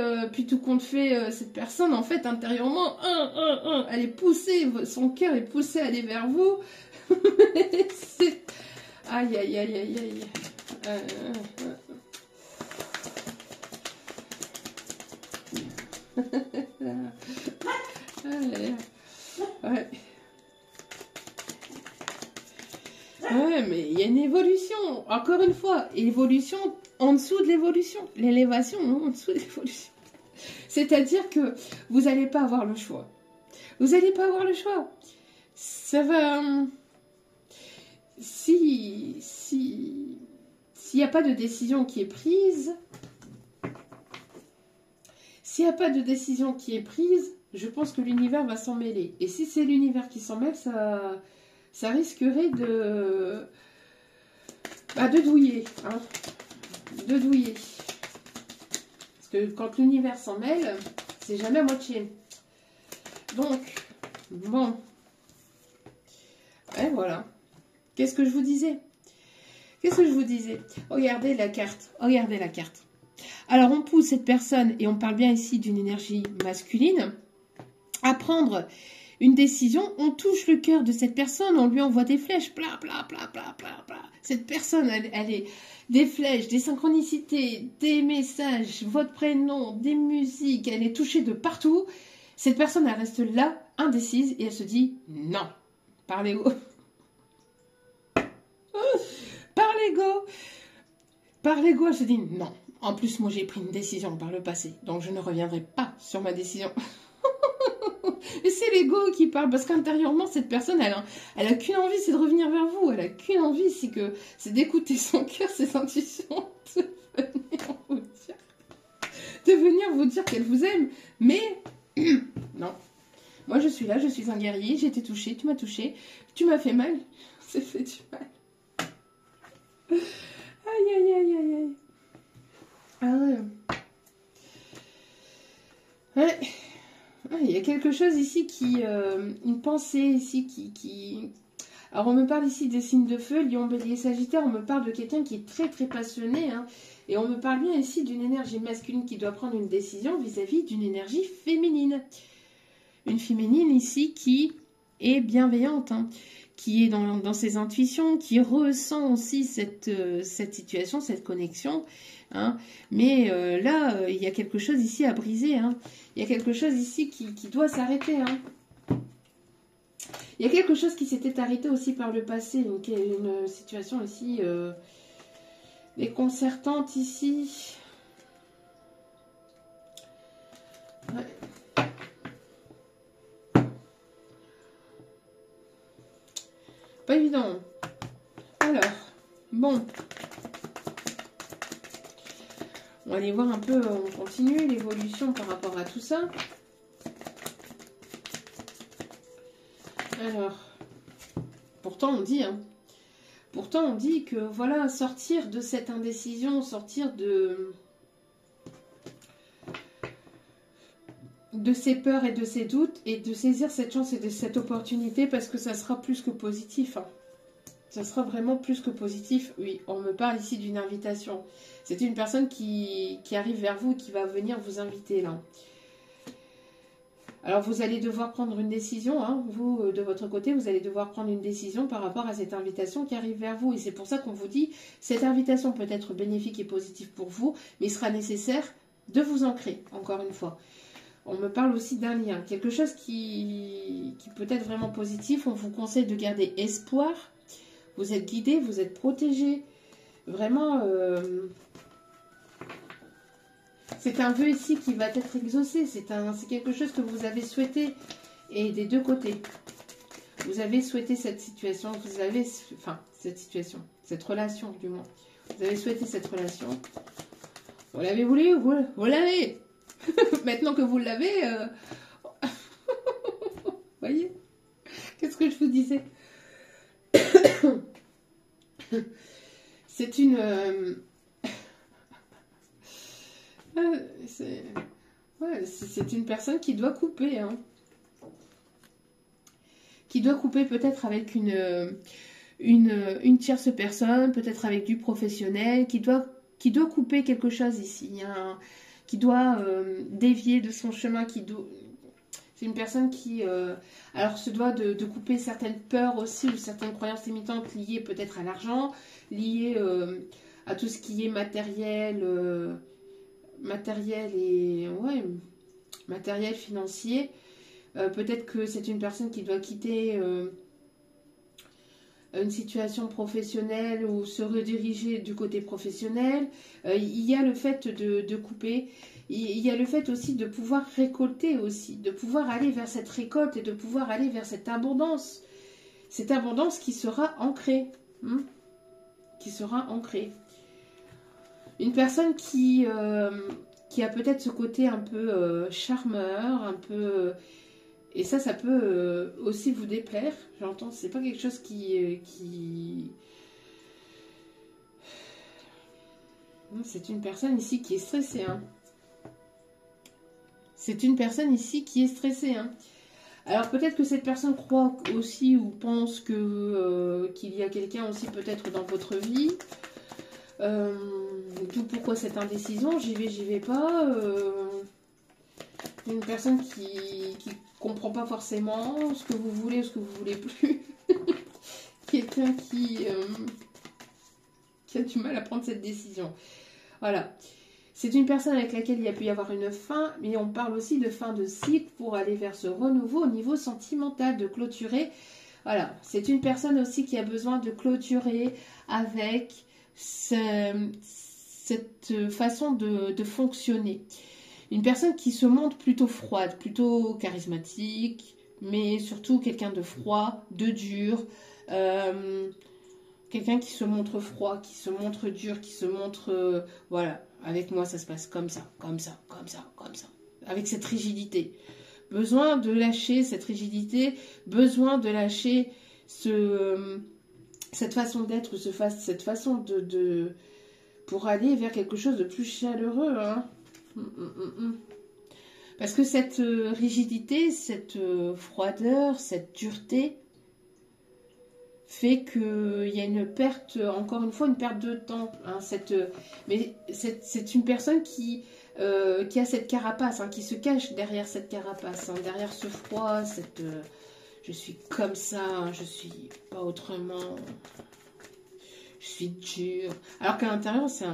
tout compte fait, cette personne, en fait, intérieurement, elle est poussée, son cœur est poussé à aller vers vous. Aïe, aïe, aïe, aïe, aïe. Ouais. Ouais, mais il y a une évolution. Encore une fois, évolution en dessous de l'évolution. L'élévation, non, en dessous de l'évolution. C'est-à-dire que vous n'allez pas avoir le choix. Vous n'allez pas avoir le choix. Ça va... S'il n'y a pas de décision qui est prise... S'il n'y a pas de décision qui est prise, je pense que l'univers va s'en mêler. Et si c'est l'univers qui s'en mêle, ça risquerait de douiller. Hein, de douiller. Parce que quand l'univers s'en mêle, c'est jamais à moitié. Donc, bon. Ouais, voilà. Qu'est-ce que je vous disais? Qu'est-ce que je vous disais? Regardez la carte. Regardez la carte. Alors, on pousse cette personne, et on parle bien ici d'une énergie masculine, à prendre une décision. On touche le cœur de cette personne, on lui envoie des flèches, bla bla bla bla bla bla. Cette personne, elle est des flèches, des synchronicités, des messages, votre prénom, des musiques, elle est touchée de partout. Cette personne, elle reste là, indécise, et elle se dit non. Par l'ego. Par l'ego, elle se dit non. En plus, moi, j'ai pris une décision par le passé, donc je ne reviendrai pas sur ma décision. Et c'est l'ego qui parle, parce qu'intérieurement, cette personne, elle a qu'une envie, c'est de revenir vers vous. Elle a qu'une envie, c'est d'écouter son cœur, ses intuitions, de venir vous dire qu'elle vous aime. Mais non. Moi, je suis là, je suis un guerrier, j'ai été touchée, tu m'as touché, tu m'as fait mal, c'est fait du mal. Aïe, aïe, aïe, aïe, aïe. Ah ouais. Ouais. Il y a quelque chose ici une pensée ici qui... Alors on me parle ici des signes de feu, Lion, Bélier, Sagittaire, on me parle de quelqu'un qui est très très passionné, hein, et on me parle bien ici d'une énergie masculine qui doit prendre une décision vis-à-vis d'une énergie féminine. Une féminine ici qui est bienveillante, hein, qui est dans ses intuitions, qui ressent aussi cette situation, cette connexion. Hein. Mais là, il y a quelque chose ici à briser. Hein. Il y a quelque chose ici qui doit s'arrêter. Hein. Il y a quelque chose qui s'était arrêté aussi par le passé. Une situation ici déconcertante ici. Ouais. Pas évident. Alors, bon. On va aller voir un peu, on continue l'évolution par rapport à tout ça. Alors, pourtant on dit, hein, pourtant on dit que voilà, sortir de cette indécision, sortir de ces peurs et de ces doutes, et de saisir cette chance et de cette opportunité, parce que ça sera plus que positif. Hein. Ça sera vraiment plus que positif. Oui, on me parle ici d'une invitation. C'est une personne qui arrive vers vous, qui va venir vous inviter là. Alors, vous allez devoir prendre une décision, hein. Vous, de votre côté, vous allez devoir prendre une décision par rapport à cette invitation qui arrive vers vous. Et c'est pour ça qu'on vous dit, cette invitation peut être bénéfique et positive pour vous, mais il sera nécessaire de vous ancrer, encore une fois. On me parle aussi d'un lien, quelque chose qui peut être vraiment positif. On vous conseille de garder espoir. Vous êtes guidé, vous êtes protégé. Vraiment, c'est un vœu ici qui va être exaucé. C'est quelque chose que vous avez souhaité. Et des deux côtés. Vous avez souhaité cette situation. Vous avez, enfin, cette situation. Cette relation, du moins. Vous avez souhaité cette relation. Vous l'avez voulu, vous l'avez. Maintenant que vous l'avez, voyez, qu'est-ce que je vous disais? C'est une... c'est une personne qui doit couper. Hein. Qui doit couper peut-être avec une tierce personne, peut-être avec du professionnel, qui doit couper quelque chose ici. Il y a qui doit dévier de son chemin, c'est une personne qui alors se doit de couper certaines peurs aussi ou certaines croyances limitantes liées peut-être à l'argent, liées à tout ce qui est matériel, et ouais, matériel financier. Peut-être que c'est une personne qui doit quitter une situation professionnelle ou se rediriger du côté professionnel. Il y a le fait de couper. Il y a le fait aussi de pouvoir récolter aussi, de pouvoir aller vers cette récolte et de pouvoir aller vers cette abondance. Cette abondance qui sera ancrée. Qui sera ancrée. Une personne qui a peut-être ce côté un peu charmeur, un peu... et ça peut aussi vous déplaire. J'entends, c'est pas quelque chose qui... C'est une personne ici qui est stressée. Hein. C'est une personne ici qui est stressée. Hein. Alors peut-être que cette personne croit aussi ou pense que qu'il y a quelqu'un aussi peut-être dans votre vie. D'où pourquoi cette indécision, j'y vais pas. Une personne qui comprend pas forcément ce que vous voulez ou ce que vous voulez plus. Quelqu'un qui a du mal à prendre cette décision. Voilà. C'est une personne avec laquelle il a pu y avoir une fin, mais on parle aussi de fin de cycle pour aller vers ce renouveau au niveau sentimental, de clôturer. Voilà. C'est une personne aussi qui a besoin de clôturer avec cette façon de fonctionner. Une personne qui se montre plutôt froide, plutôt charismatique, mais surtout quelqu'un de froid, de dur. Quelqu'un qui se montre froid, qui se montre dur, qui se montre... voilà, avec moi ça se passe comme ça, comme ça, comme ça, comme ça. Avec cette rigidité. Besoin de lâcher cette rigidité, besoin de lâcher cette façon d'être, cette façon de pour aller vers quelque chose de plus chaleureux. Hein. Parce que cette rigidité, cette froideur, cette dureté fait qu'il y a une perte, encore une fois, une perte de temps. Hein, mais c'est une personne qui a cette carapace, hein, qui se cache derrière cette carapace, hein, derrière ce froid, je suis comme ça, je suis pas autrement, je suis dur. Alors qu'à l'intérieur, c'est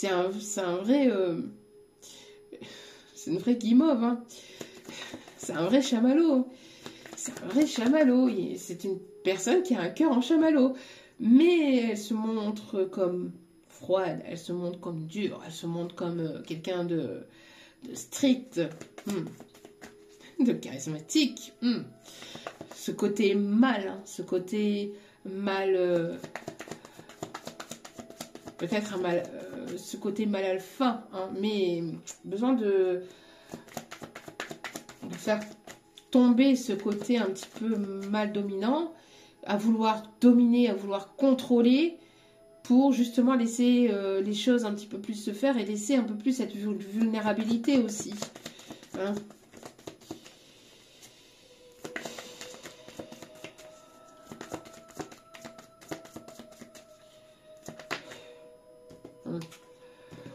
un vrai... c'est une vraie guimauve, hein. C'est un vrai chamallow. C'est un vrai chamallow. C'est une personne qui a un cœur en chamallow. Mais elle se montre comme froide, elle se montre comme dure, elle se montre comme quelqu'un de strict, de charismatique. Ce côté mal, hein, ce côté mal... peut-être un mal... ce côté mal alpha, hein, mais besoin de faire tomber ce côté un petit peu mal dominant, à vouloir dominer, à vouloir contrôler, pour justement laisser les choses un petit peu plus se faire et laisser un peu plus cette vulnérabilité aussi. Hein.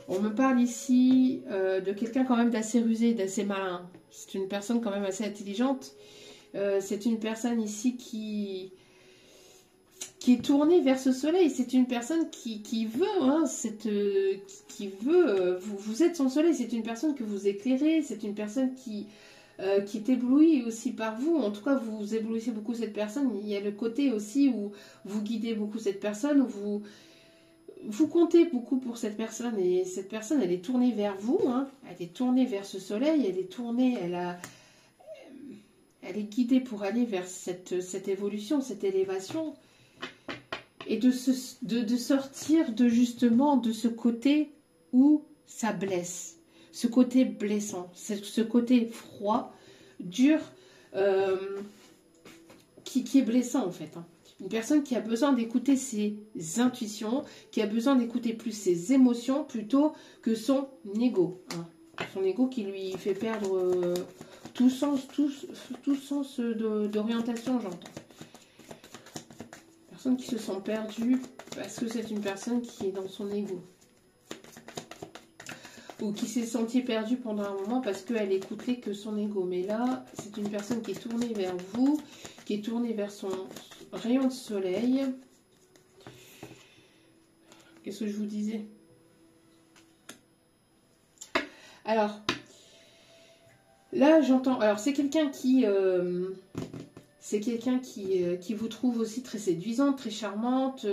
On me parle ici de quelqu'un quand même d'assez rusé, d'assez malin. c'est une personne quand même assez intelligente. C'est une personne ici qui est tournée vers ce soleil. C'est une personne qui veut, hein, qui veut, vous êtes son soleil. C'est une personne que vous éclairez. C'est une personne qui est éblouie aussi par vous. En tout cas, vous éblouissez beaucoup cette personne. Il y a le côté aussi où vous guidez beaucoup cette personne, où vous comptez beaucoup pour cette personne. Et cette personne, elle est tournée vers vous. Hein. Elle est tournée vers ce soleil. Elle est tournée, elle est guidée pour aller vers cette évolution, cette élévation. Et de sortir justement de ce côté où ça blesse. Ce côté blessant, ce côté froid, dur, qui est blessant en fait. Hein. Une personne qui a besoin d'écouter ses intuitions, qui a besoin d'écouter plus ses émotions plutôt que son ego. Hein. Son ego qui lui fait perdre tout sens d'orientation, j'entends. Personne qui se sent perdue parce que c'est une personne qui est dans son ego. Ou qui s'est sentie perdue pendant un moment parce qu'elle écoutait que son ego. Mais là, c'est une personne qui est tournée vers vous, qui est tournée vers son rayon de soleil. Qu'est-ce que je vous disais? Alors, là, j'entends... Alors, c'est quelqu'un qui... qui vous trouve aussi très séduisante, très charmante,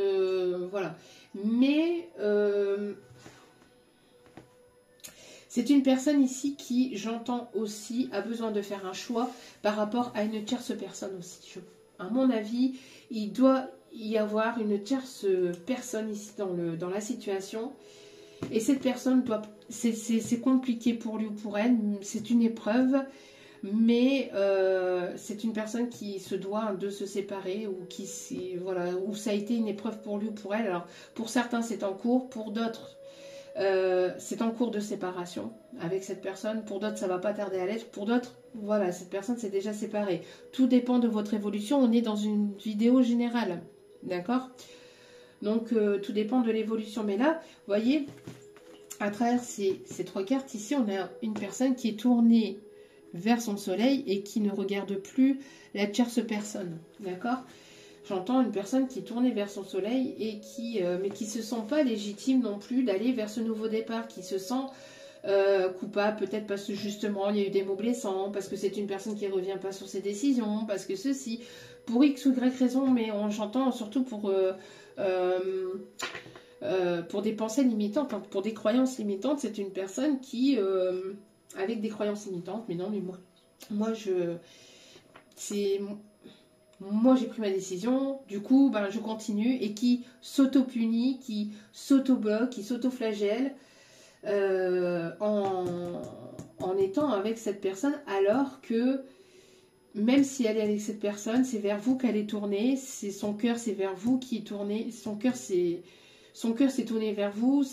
voilà. Mais... c'est une personne ici qui, j'entends aussi, a besoin de faire un choix par rapport à une tierce personne aussi. À mon avis, il doit y avoir une tierce personne ici dans la situation. Et cette personne doit... C'est compliqué pour lui ou pour elle. C'est une épreuve. Mais c'est une personne qui se doit de se séparer ou voilà, où ça a été une épreuve pour lui ou pour elle. Alors, pour certains, c'est en cours. Pour d'autres... c'est en cours de séparation avec cette personne. Pour d'autres, ça va pas tarder à l'être. Pour d'autres, voilà, cette personne s'est déjà séparée. Tout dépend de votre évolution. On est dans une vidéo générale. D'accord? Donc, tout dépend de l'évolution. Mais là, vous voyez, à travers ces trois cartes, ici, on a une personne qui est tournée vers son soleil et qui ne regarde plus la tierce personne. D'accord? J'entends une personne qui est tournée vers son soleil et mais qui ne se sent pas légitime non plus d'aller vers ce nouveau départ, qui se sent coupable, peut-être parce que justement il y a eu des mots blessants, parce que c'est une personne qui ne revient pas sur ses décisions, parce que ceci, pour X ou Y raison, mais j'entends surtout pour des pensées limitantes, hein, pour des croyances limitantes. C'est une personne qui, avec des croyances limitantes, mais non, mais moi j'ai pris ma décision, du coup, ben, je continue, et qui s'auto-punit, qui s'auto-bloque, qui s'auto-flagelle en étant avec cette personne, alors que même si elle est avec cette personne, c'est vers vous qu'elle est tournée, c'est son cœur, c'est vers vous qui est tourné, son cœur s'est tourné vers vous,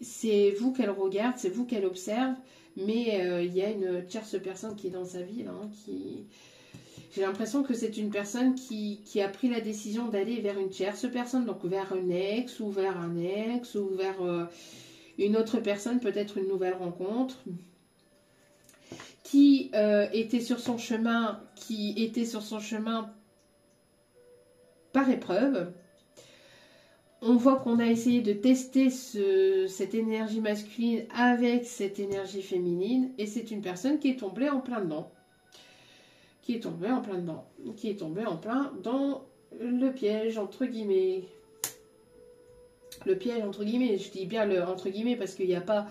c'est vous qu'elle regarde, c'est vous qu'elle observe, mais il y a une tierce personne qui est dans sa vie, là, hein, j'ai l'impression que c'est une personne qui a pris la décision d'aller vers une tierce personne, donc vers un ex, ou vers une autre personne, peut-être une nouvelle rencontre, qui était sur son chemin par épreuve. On voit qu'on a essayé de tester cette énergie masculine avec cette énergie féminine, et c'est une personne qui est tombée en plein dedans. Qui est tombé en plein dans le piège, entre guillemets. Le piège, entre guillemets, je dis bien le entre guillemets parce qu'il n'y a pas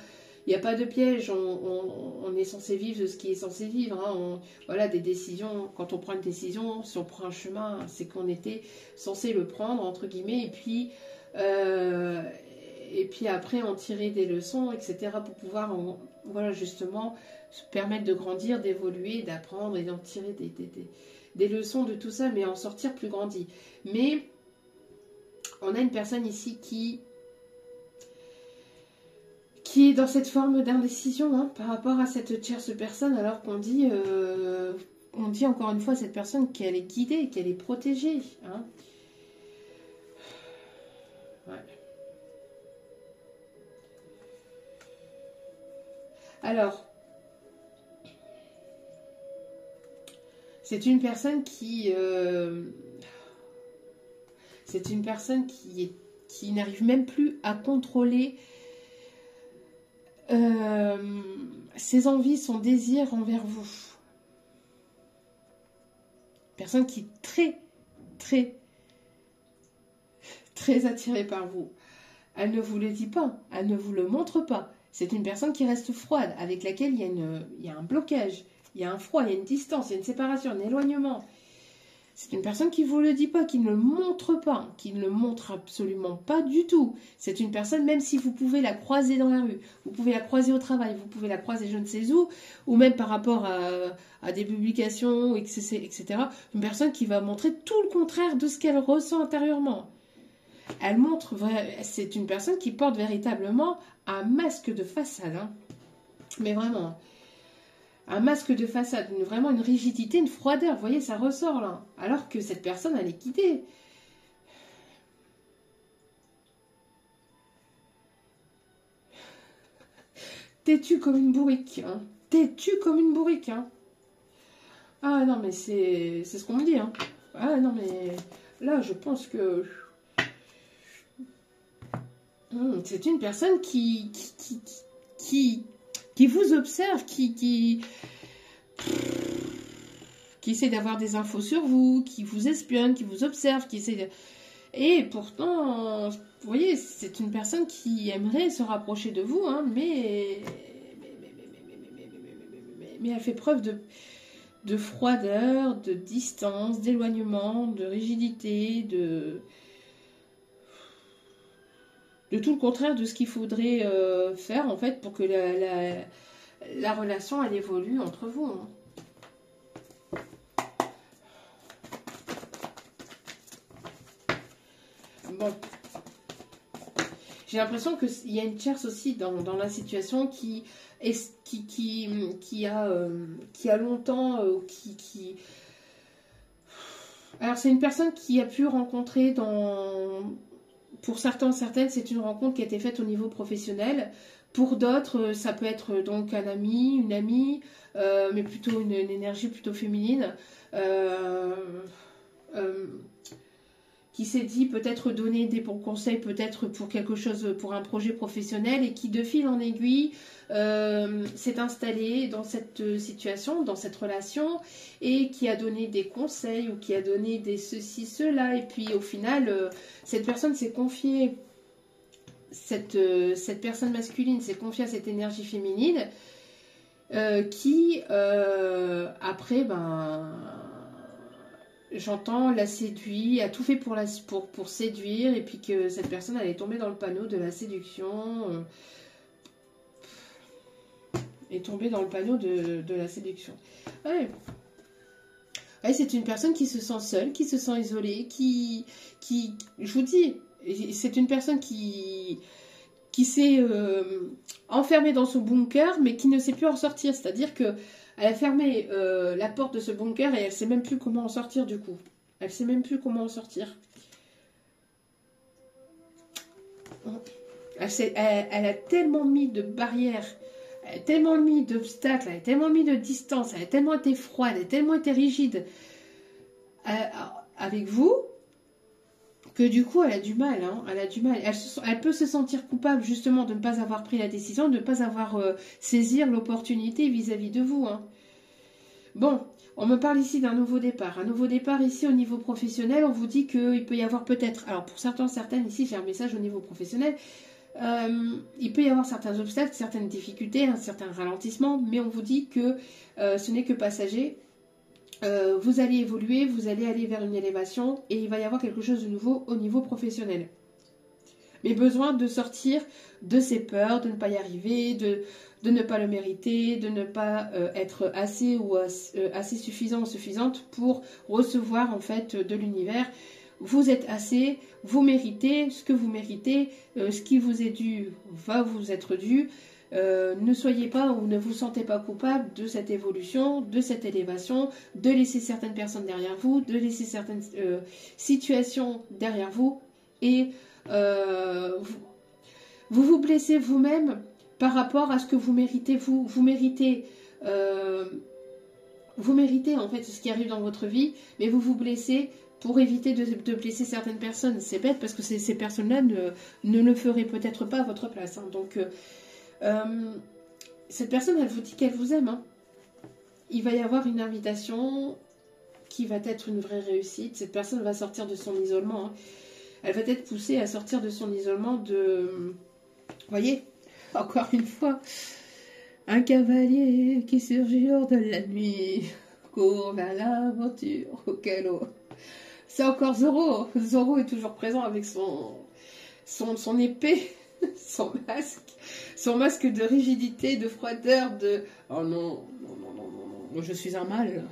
de piège, on est censé vivre de ce qui est censé vivre. Hein. Voilà, des décisions, quand on prend une décision, si on prend un chemin, c'est qu'on était censé le prendre, entre guillemets, et puis après en tirer des leçons, etc. pour pouvoir, voilà, justement, se permettre de grandir, d'évoluer, d'apprendre et d'en tirer des leçons de tout ça, mais en sortir plus grandi. Mais on a une personne ici qui est dans cette forme d'indécision, hein, par rapport à cette tierce personne, alors qu'on dit, encore une fois à cette personne qu'elle est guidée, qu'elle est protégée. Hein. Ouais. Alors, C'est une personne qui... c'est une personne qui n'arrive même plus à contrôler ses envies, son désir envers vous. Personne qui est très, très, très attirée par vous. Elle ne vous le dit pas, elle ne vous le montre pas. C'est une personne qui reste froide, avec laquelle il y a un blocage, il y a un froid, il y a une distance, il y a une séparation, un éloignement. C'est une personne qui ne vous le dit pas, qui ne le montre pas, qui ne le montre absolument pas du tout. C'est une personne, même si vous pouvez la croiser dans la rue, vous pouvez la croiser au travail, vous pouvez la croiser je ne sais où, ou même par rapport à des publications, etc. Une personne qui va montrer tout le contraire de ce qu'elle ressent intérieurement. Elle montre, c'est une personne qui porte véritablement un masque de façade, hein. Mais vraiment, un masque de façade, vraiment une rigidité, une froideur, vous voyez, ça ressort là. Alors que cette personne, elle est quittée. Têtue comme une bourrique, hein. Têtue comme une bourrique, hein. Ah non, mais c'est ce qu'on me dit, hein. Ah non, mais là, je pense que... c'est une personne qui vous observe, qui essaie d'avoir des infos sur vous, qui vous espionne, qui vous observe, qui essaie de... Et pourtant, vous voyez, c'est une personne qui aimerait se rapprocher de vous, hein, mais elle fait preuve de froideur, de distance, d'éloignement, de rigidité, de tout le contraire de ce qu'il faudrait faire, en fait, pour que la relation, elle évolue entre vous, hein. Bon. J'ai l'impression qu'il y a une tierce aussi dans la situation qui a longtemps... Alors, c'est une personne qui a pu rencontrer pour certaines, c'est une rencontre qui a été faite au niveau professionnel. Pour d'autres, ça peut être donc un ami, une amie, mais plutôt une énergie plutôt féminine. Qui s'est dit peut-être donner des bons conseils, peut-être pour quelque chose, pour un projet professionnel, et qui de fil en aiguille s'est installé dans cette situation, dans cette relation, et qui a donné des conseils, ou qui a donné des ceci, cela, et puis au final, cette personne s'est confiée, cette personne masculine s'est confiée à cette énergie féminine, qui, après, j'entends, la séduit, a tout fait pour séduire, et puis que cette personne elle est tombée dans le panneau de la séduction, est tombée dans le panneau de la séduction. Ouais. Ouais, c'est une personne qui se sent seule, qui se sent isolée, je vous dis, c'est une personne qui s'est enfermée dans son bunker, mais qui ne sait plus en sortir. C'est-à-dire que elle a fermé la porte de ce bunker et elle ne sait même plus comment en sortir du coup. Elle ne sait même plus comment en sortir. Elle a tellement mis de barrières, elle a tellement mis d'obstacles, elle a tellement mis de distance, elle a tellement été froide, elle a tellement été rigide avec vous, que du coup elle a du mal, hein, elle a du mal. Elle peut se sentir coupable justement de ne pas avoir pris la décision, de ne pas avoir saisir l'opportunité vis-à-vis de vous, hein. Bon, on me parle ici d'un nouveau départ. Un nouveau départ ici au niveau professionnel, on vous dit qu'il peut y avoir peut-être, alors pour certaines ici j'ai un message au niveau professionnel, il peut y avoir certains obstacles, certaines difficultés, un certain ralentissement, mais on vous dit que ce n'est que passager. Vous allez évoluer, vous allez aller vers une élévation et il va y avoir quelque chose de nouveau au niveau professionnel. Mais besoin de sortir de ses peurs, de ne pas y arriver, de ne pas le mériter, de ne pas être assez ou assez suffisant ou suffisante pour recevoir en fait de l'univers. Vous êtes assez, vous méritez ce que vous méritez, ce qui vous est dû va vous être dû. Ne soyez pas ou ne vous sentez pas coupable de cette évolution, de cette élévation, de laisser certaines personnes derrière vous, de laisser certaines situations derrière vous et vous vous blessez vous-même par rapport à ce que vous méritez. Vous méritez vous méritez en fait ce qui arrive dans votre vie, mais vous vous blessez pour éviter de blesser certaines personnes. C'est bête parce que ces personnes-là ne le feraient peut-être pas à votre place. Hein. Donc, cette personne, elle vous dit qu'elle vous aime. Hein. Il va y avoir une invitation qui va être une vraie réussite. Cette personne va sortir de son isolement. Hein. Elle va être poussée à sortir de son isolement de... Vous voyez, encore une fois, un cavalier qui surgit hors de la nuit, court vers l'aventure au galop. C'est encore Zoro. Zoro est toujours présent avec son épée, son masque de rigidité, de froideur, de... Oh non, non, non, non, non, non, je suis un mâle.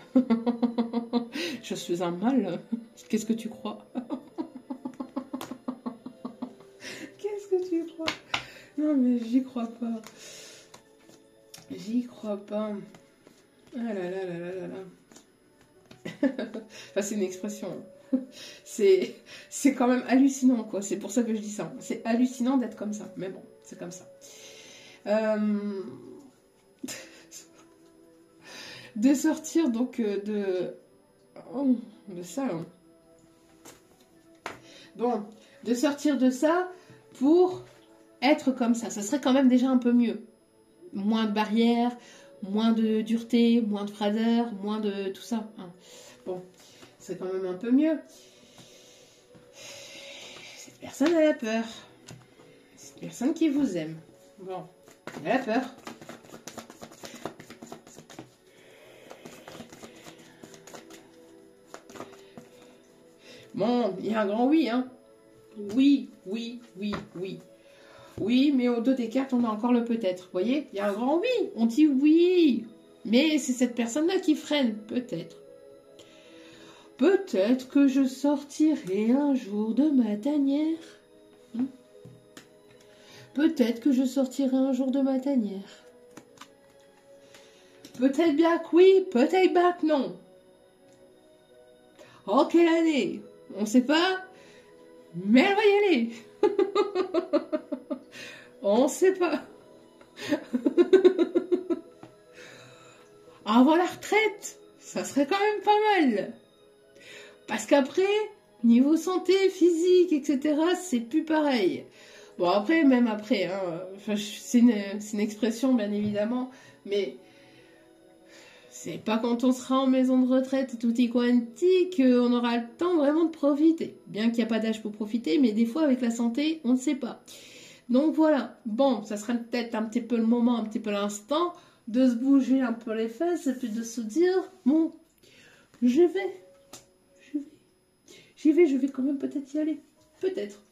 Je suis un mâle. Qu'est-ce que tu crois? Qu'est-ce que tu crois? Non mais j'y crois pas. J'y crois pas. Ah là là là là là là. Enfin, c'est une expression. C'est quand même hallucinant, quoi. C'est pour ça que je dis ça. C'est hallucinant d'être comme ça. Mais bon, c'est comme ça. De sortir donc de ça. Hein. Bon, de sortir de ça pour être comme ça. Ça serait quand même déjà un peu mieux. Moins de barrières, moins de dureté, moins de froideur, moins de tout ça. Hein. Bon, c'est quand même un peu mieux. Cette personne, elle a peur. Cette personne qui vous aime. Bon, elle a peur. Bon, il y a un grand oui, hein. Oui, oui, oui, oui. Oui, mais au dos des cartes, on a encore le peut-être. Vous voyez, il y a un grand oui. On dit oui. Mais c'est cette personne-là qui freine, peut-être. Peut-être que je sortirai un jour de ma tanière. Peut-être que je sortirai un jour de ma tanière. Peut-être bien que oui, peut-être bien que non. Oh, quelle année? On ne sait pas, mais elle va y aller. On ne sait pas. Avant la retraite, ça serait quand même pas mal. Parce qu'après, niveau santé, physique, etc., c'est plus pareil. Bon, après, même après, hein, c'est une expression, bien évidemment, mais c'est pas quand on sera en maison de retraite tutti quanti qu'on aura le temps vraiment de profiter. Bien qu'il n'y a pas d'âge pour profiter, mais des fois, avec la santé, on ne sait pas. Donc voilà, bon, ça sera peut-être un petit peu le moment, un petit peu l'instant, de se bouger un peu les fesses et puis de se dire, bon, j'y vais, je vais quand même peut-être y aller. Peut-être.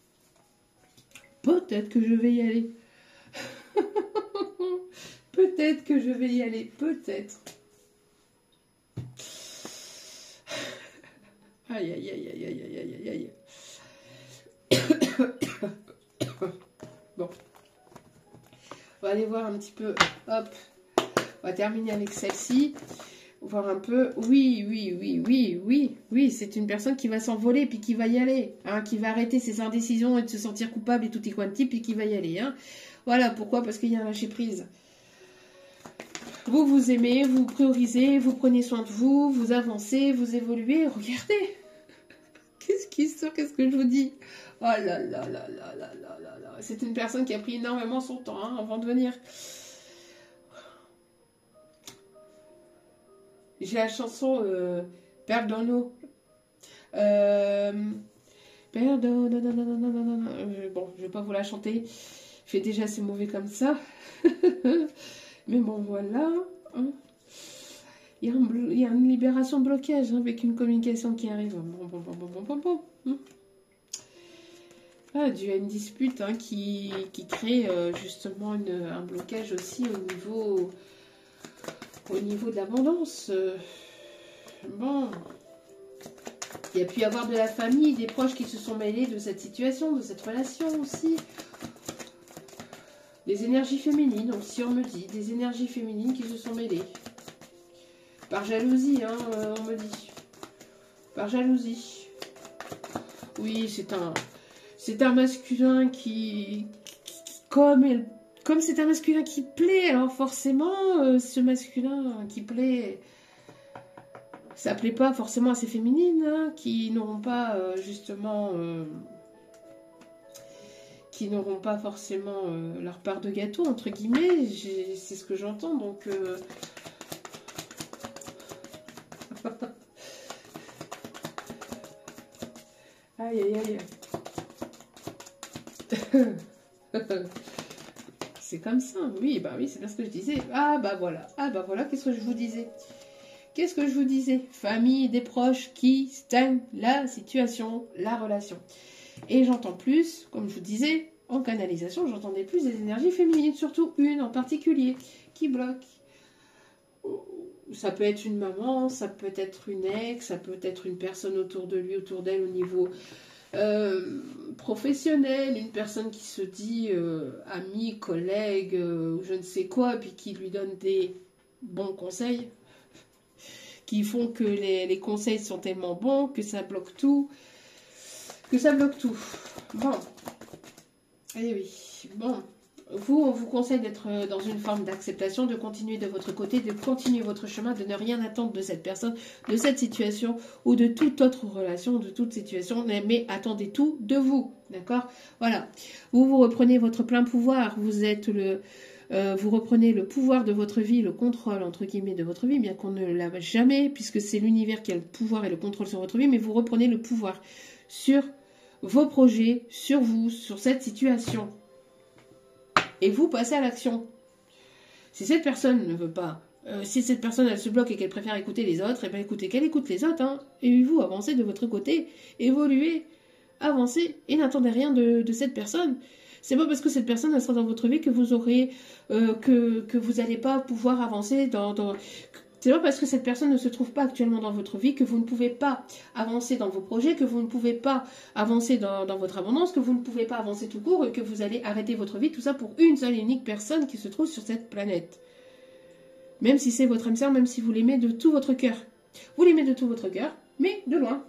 Peut-être que je vais y aller. Peut-être que je vais y aller. Peut-être. Aïe, aïe, aïe, aïe, aïe, aïe, aïe, aïe. Bon. On va aller voir un petit peu. Hop. On va terminer avec celle-ci. Voir un peu. Oui, oui, oui, oui, oui, oui. C'est une personne qui va s'envoler puis qui va y aller. Hein, qui va arrêter ses indécisions et de se sentir coupable et tout et quanti puis qui va y aller. Hein. Voilà. Pourquoi? Parce qu'il y a un lâcher prise. Vous vous aimez, vous priorisez, vous prenez soin de vous, vous avancez, vous évoluez. Regardez. Qu'est-ce qui sort? Qu'est-ce que je vous dis? Oh là là là là là là là là. C'est une personne qui a pris énormément son temps hein, avant de venir. J'ai la chanson Perdono. Perdono. Bon, je vais pas vous la chanter. Je fais déjà assez mauvais comme ça. Mais bon, voilà. Hein. Il y a une libération de blocage hein, avec une communication qui arrive. Bon. Ah, dû à une dispute hein, qui crée justement un blocage aussi au niveau de l'abondance. Bon. Il y a pu y avoir de la famille, des proches qui se sont mêlés de cette situation, de cette relation aussi. Des énergies féminines aussi, on me dit. Des énergies féminines qui se sont mêlées. Par jalousie, hein, on me dit. Par jalousie. Oui, c'est un masculin qui comme c'est un masculin qui plaît, alors forcément, ce masculin qui plaît, ça plaît pas forcément à ces féminines, hein, qui n'auront pas justement... qui n'auront pas forcément leur part de gâteau, entre guillemets. C'est ce que j'entends, donc... Aïe, aïe, aïe. C'est comme ça, oui, bah oui, c'est bien ce que je disais. Ah bah voilà, qu'est-ce que je vous disais? Qu'est-ce que je vous disais? Famille, des proches qui stagnent la situation, la relation. Et j'entends plus, comme je vous disais, en canalisation, j'entendais plus des énergies féminines, surtout une en particulier, qui bloque. Ça peut être une maman, ça peut être une ex, ça peut être une personne autour de lui, autour d'elle au niveau professionnel, une personne qui se dit ami, collègue, ou je ne sais quoi, puis qui lui donne des bons conseils, qui font que les conseils sont tellement bons que ça bloque tout. Bon. Eh oui. Bon. On vous conseille d'être dans une forme d'acceptation, de continuer de votre côté, de continuer votre chemin, de ne rien attendre de cette personne, de cette situation ou de toute autre relation, de toute situation, mais attendez tout de vous, d'accord? Voilà. Vous reprenez votre plein pouvoir, vous reprenez le pouvoir de votre vie, le contrôle, entre guillemets, de votre vie, bien qu'on ne l'a jamais, puisque c'est l'univers qui a le pouvoir et le contrôle sur votre vie, mais vous reprenez le pouvoir sur vos projets, sur vous, sur cette situation. Et vous passez à l'action. Si cette personne ne veut pas, si cette personne elle se bloque et qu'elle préfère écouter les autres, et bien écoutez, qu'elle écoute les autres, hein, et vous avancez de votre côté, évoluez, avancez, et n'attendez rien de cette personne. C'est pas parce que cette personne elle sera dans votre vie que vous aurez, que vous n'allez pas pouvoir avancer c'est pas parce que cette personne ne se trouve pas actuellement dans votre vie que vous ne pouvez pas avancer dans vos projets, que vous ne pouvez pas avancer dans votre abondance, que vous ne pouvez pas avancer tout court et que vous allez arrêter votre vie, tout ça pour une seule et unique personne qui se trouve sur cette planète. Même si c'est votre âme sœur, même si vous l'aimez de tout votre cœur. Vous l'aimez de tout votre cœur, mais de loin.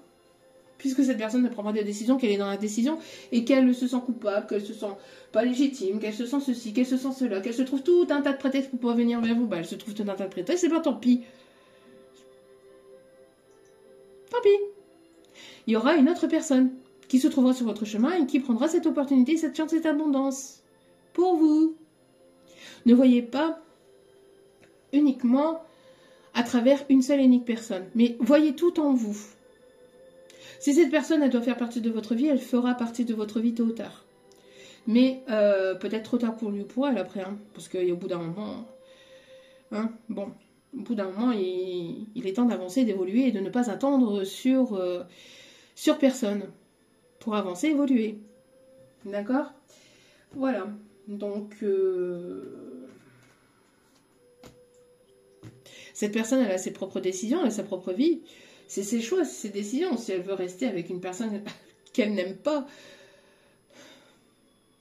Puisque cette personne ne prend pas de décision, qu'elle est dans la décision et qu'elle se sent coupable, qu'elle se sent pas légitime, qu'elle se sent ceci, qu'elle se sent cela, qu'elle se trouve tout un tas de prétextes pour pouvoir venir vers vous, bah elle se trouve tout un tas de prétextes, c'est pas tant pis. Tant pis. Il y aura une autre personne qui se trouvera sur votre chemin et qui prendra cette opportunité, cette chance, cette abondance pour vous. Ne voyez pas uniquement à travers une seule et unique personne, mais voyez tout en vous. Si cette personne, elle doit faire partie de votre vie, elle fera partie de votre vie tôt ou tard. Mais peut-être trop tard pour lui ou pour elle après, hein, parce qu'au bout d'un moment, hein, bon, au bout d'un moment, il est temps d'avancer, d'évoluer et de ne pas attendre sur personne pour avancer, évoluer. D'accord? Voilà. Donc, cette personne, elle a ses propres décisions, elle a sa propre vie. C'est ses choix, c'est ses décisions. Si elle veut rester avec une personne qu'elle n'aime pas,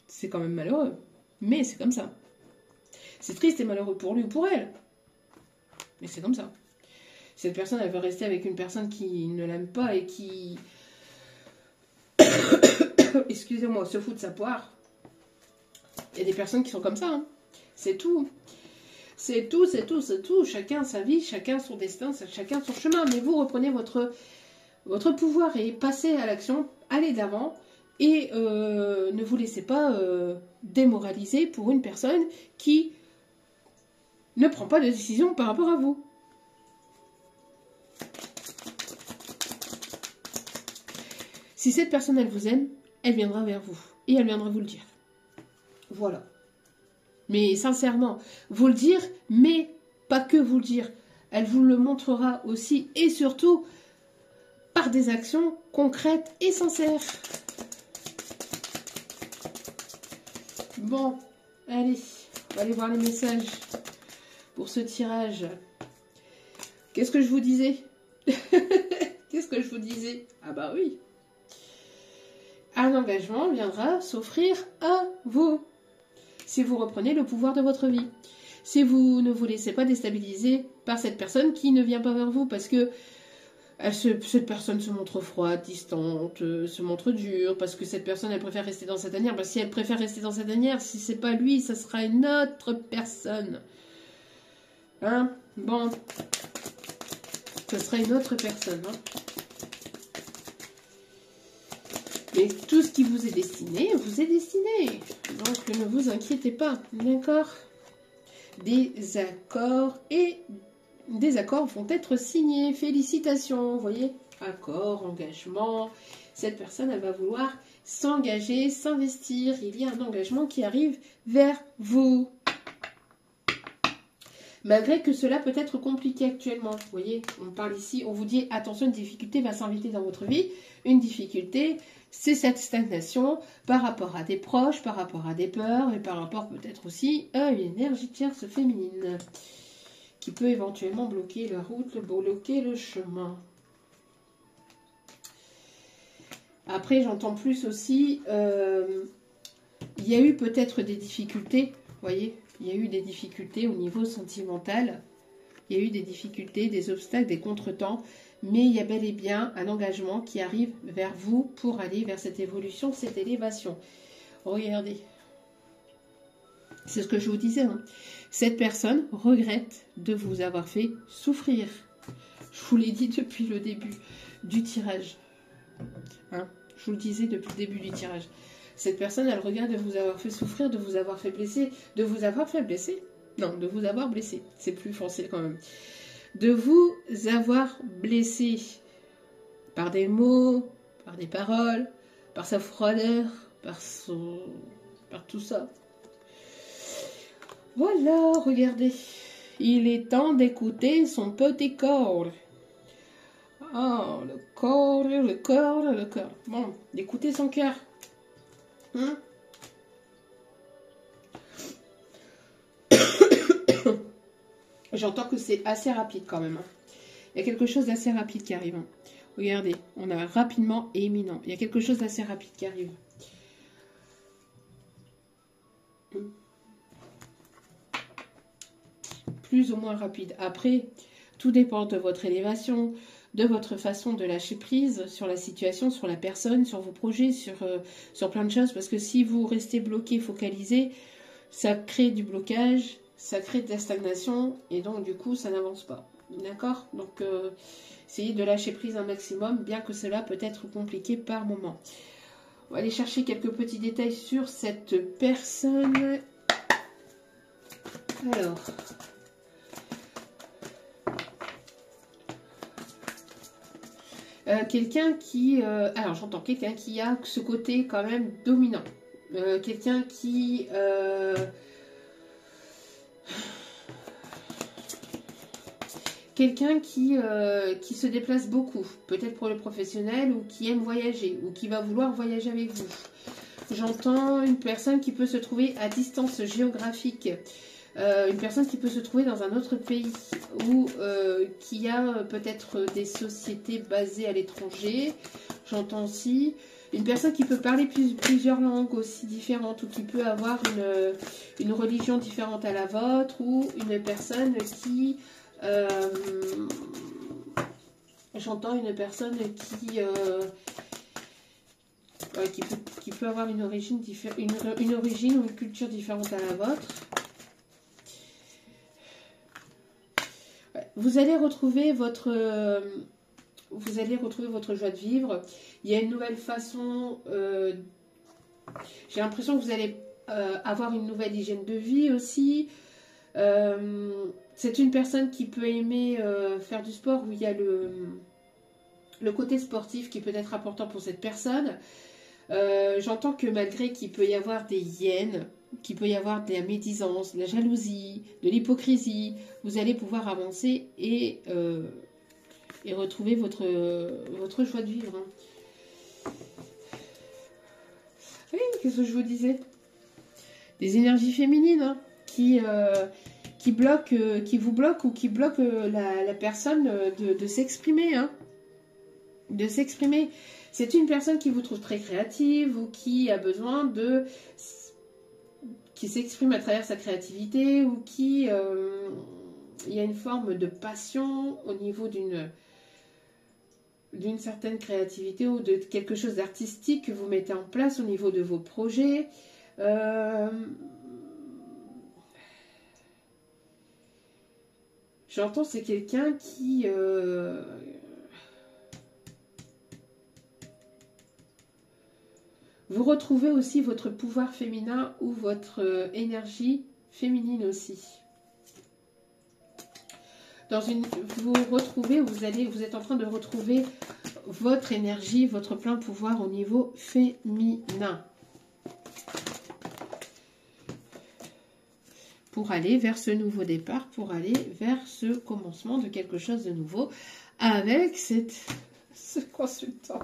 c'est quand même malheureux. Mais c'est comme ça. C'est triste et malheureux pour lui ou pour elle. Mais c'est comme ça. Si cette personne, elle veut rester avec une personne qui ne l'aime pas et qui... excusez-moi, se fout de sa poire. Il y a des personnes qui sont comme ça. Hein. C'est tout. C'est tout. Chacun sa vie, chacun son destin, chacun son chemin. Mais vous reprenez votre pouvoir et passez à l'action, allez d'avant et ne vous laissez pas démoraliser pour une personne qui ne prend pas de décision par rapport à vous. Si cette personne, elle vous aime, elle viendra vers vous et elle viendra vous le dire. Voilà. Mais sincèrement, vous le dire, mais pas que vous le dire. Elle vous le montrera aussi et surtout par des actions concrètes et sincères. Bon, allez, on va aller voir les messages pour ce tirage. Qu'est-ce que je vous disais? Qu'est-ce que je vous disais? Ah bah oui. Un engagement viendra s'offrir à vous. Si vous reprenez le pouvoir de votre vie. Si vous ne vous laissez pas déstabiliser par cette personne qui ne vient pas vers vous parce que cette personne se montre froide, distante, se montre dure, parce que cette personne, elle préfère rester dans sa tanière. Ben, si elle préfère rester dans sa tanière, si c'est pas lui, ça sera une autre personne. Hein? Bon. Ce sera une autre personne. Hein. Mais tout ce qui vous est destiné, vous est destiné. Donc, ne vous inquiétez pas. D'accord? Des accords et des accords vont être signés. Félicitations. Vous voyez? Accord, engagement. Cette personne, elle va vouloir s'engager, s'investir. Il y a un engagement qui arrive vers vous. Malgré que cela peut être compliqué actuellement. Vous voyez, on parle ici, on vous dit, attention, une difficulté va s'inviter dans votre vie. Une difficulté, c'est cette stagnation par rapport à des proches, par rapport à des peurs, et par rapport peut-être aussi à une énergie tierce féminine qui peut éventuellement bloquer la route, bloquer le chemin. Après, j'entends plus aussi, il y a eu peut-être des difficultés, vous voyez, il y a eu des difficultés au niveau sentimental, il y a eu des difficultés, des obstacles, des contretemps, mais il y a bel et bien un engagement qui arrive vers vous pour aller vers cette évolution, cette élévation. Regardez, c'est ce que je vous disais, hein. Cette personne regrette de vous avoir fait souffrir. Je vous l'ai dit depuis le début du tirage. Hein, je vous le disais depuis le début du tirage. Cette personne, elle regrette de vous avoir fait souffrir, de vous avoir fait blesser, de vous avoir fait blesser. Non, de vous avoir blessé. C'est plus foncé quand même. De vous avoir blessé par des mots, par des paroles, par sa froideur, par tout ça. Voilà, regardez. Il est temps d'écouter son petit corps. Oh, le corps, le corps, le corps. Bon, d'écouter son cœur. Hein? J'entends que c'est assez rapide quand même. Hein. Il y a quelque chose d'assez rapide qui arrive. Hein. Regardez, on a rapidement et imminent. Il y a quelque chose d'assez rapide qui arrive. Plus ou moins rapide. Après, tout dépend de votre élévation, de votre façon de lâcher prise sur la situation, sur la personne, sur vos projets, sur plein de choses. Parce que si vous restez bloqué, focalisé, ça crée du blocage, ça crée de la stagnation et donc du coup, ça n'avance pas. D'accord? Donc, essayez de lâcher prise un maximum, bien que cela peut être compliqué par moment. On va aller chercher quelques petits détails sur cette personne. Alors... quelqu'un qui... alors, j'entends quelqu'un qui a ce côté quand même dominant. Quelqu'un qui... quelqu'un qui se déplace beaucoup. Peut-être pour le professionnel ou qui aime voyager ou qui va vouloir voyager avec vous. J'entends une personne qui peut se trouver à distance géographique. Une personne qui peut se trouver dans un autre pays ou qui a peut-être des sociétés basées à l'étranger. J'entends aussi une personne qui peut parler plusieurs langues aussi différentes ou qui peut avoir une religion différente à la vôtre ou une personne qui... j'entends une personne qui peut avoir une origine ou une culture différente à la vôtre. Vous allez retrouver votre joie de vivre. Il y a une nouvelle façon. J'ai l'impression que vous allez avoir une nouvelle hygiène de vie aussi. C'est une personne qui peut aimer faire du sport où il y a le côté sportif qui peut être important pour cette personne. J'entends que malgré qu'il peut y avoir des hyènes, qu'il peut y avoir de la médisance, de la jalousie, de l'hypocrisie, vous allez pouvoir avancer et retrouver votre joie de vivre. Hein. Oui, qu'est-ce que je vous disais? Des énergies féminines hein, qui vous bloquent ou qui bloquent la personne de s'exprimer. Hein, de s'exprimer. C'est une personne qui vous trouve très créative ou qui a besoin de... qui s'exprime à travers sa créativité ou qui... il y a une forme de passion au niveau d'une certaine créativité ou de quelque chose d'artistique que vous mettez en place au niveau de vos projets. J'entends, c'est quelqu'un qui... Vous retrouvez aussi votre pouvoir féminin ou votre énergie féminine aussi. Vous retrouvez, vous êtes en train de retrouver votre énergie, votre plein pouvoir au niveau féminin. Pour aller vers ce nouveau départ, pour aller vers ce commencement de quelque chose de nouveau avec ce consultant.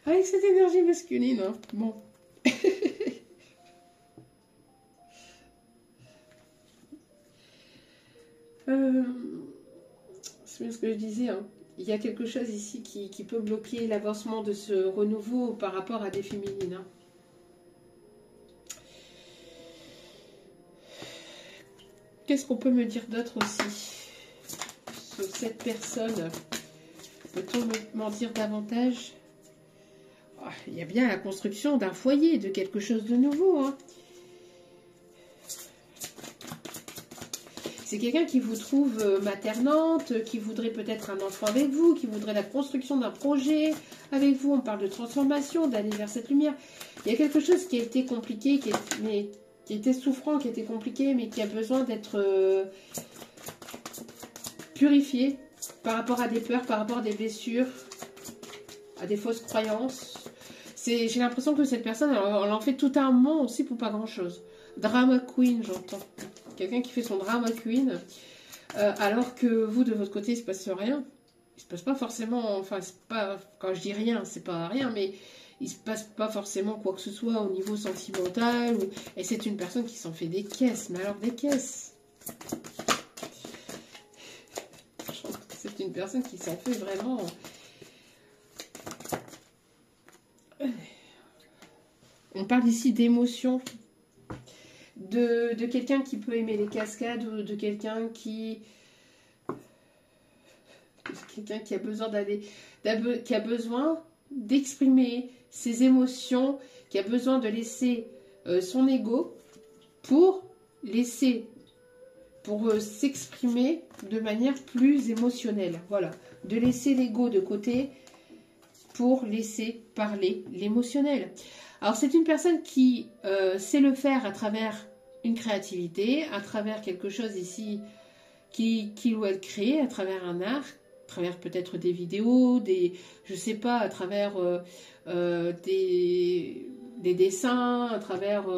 Avec cette énergie masculine, hein. Bon. C'est bien ce que je disais, hein. Il y a quelque chose ici qui peut bloquer l'avancement de ce renouveau par rapport à des féminines. Hein. Qu'est-ce qu'on peut me dire d'autre aussi sur cette personne? Peut-on m'en dire davantage? Il y a bien la construction d'un foyer, de quelque chose de nouveau. Hein. C'est quelqu'un qui vous trouve maternante, qui voudrait peut-être un enfant avec vous, qui voudrait la construction d'un projet avec vous. On parle de transformation, d'aller vers cette lumière. Il y a quelque chose qui a été compliqué, qui était souffrant, qui était compliqué, mais qui a besoin d'être purifié par rapport à des peurs, par rapport à des blessures, à des fausses croyances. J'ai l'impression que cette personne, elle en fait tout un moment aussi pour pas grand-chose. Drama queen, j'entends. Quelqu'un qui fait son drama queen, alors que vous, de votre côté, il se passe rien. Il se passe pas forcément, enfin, c'est pas, quand je dis rien, c'est pas rien, mais il se passe pas forcément quoi que ce soit au niveau sentimental. Et c'est une personne qui s'en fait des caisses, mais alors des caisses. C'est une personne qui s'en fait vraiment... On parle ici d'émotions, de quelqu'un qui peut aimer les cascades ou de quelqu'un qui a besoin qui a besoin d'exprimer ses émotions, qui a besoin de laisser son ego pour s'exprimer de manière plus émotionnelle. Voilà, de laisser l'ego de côté pour laisser parler l'émotionnel. Alors, c'est une personne qui sait le faire à travers une créativité, à travers quelque chose ici qu'il ou elle crée, à travers un art, à travers peut-être des vidéos, je sais pas, à travers des dessins, à travers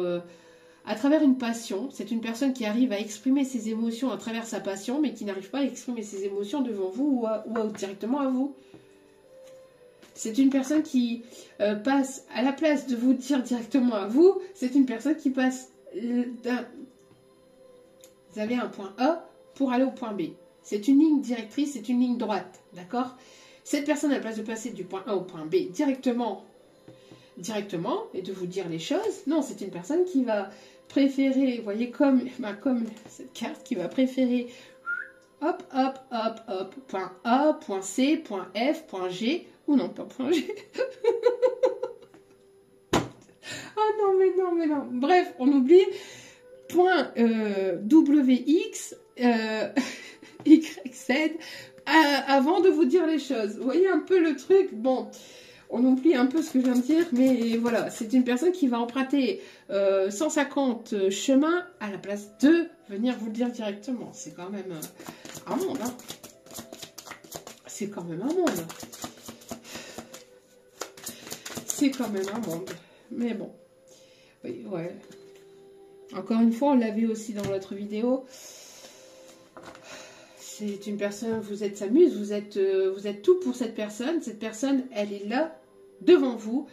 une passion. C'est une personne qui arrive à exprimer ses émotions à travers sa passion, mais qui n'arrive pas à exprimer ses émotions devant vous ou directement à vous. C'est une personne qui passe, à la place de vous dire directement à vous, c'est une personne qui passe d'un... Vous avez un point A pour aller au point B. C'est une ligne directrice, c'est une ligne droite, d'accord? Cette personne, à la place de passer du point A au point B directement, et de vous dire les choses, non, c'est une personne qui va préférer, vous voyez, comme cette carte, qui va préférer... Hop, hop, hop, hop, point A, point C, point F, point G, ou non, pas point G. Oh non, mais non. Bref, on oublie point WX, YZ, avant de vous dire les choses. Vous voyez un peu le truc? Bon, on oublie un peu ce que je viens de dire, mais voilà, c'est une personne qui va emprunter 150 chemins à la place de venir vous le dire directement. C'est quand même un monde, hein. C'est quand même un monde. C'est quand même un monde. Mais bon. Oui, ouais. Encore une fois, on l'avait aussi dans l'autre vidéo. C'est une personne, vous êtes sa muse, vous êtes tout pour cette personne. Cette personne, elle est là, devant vous,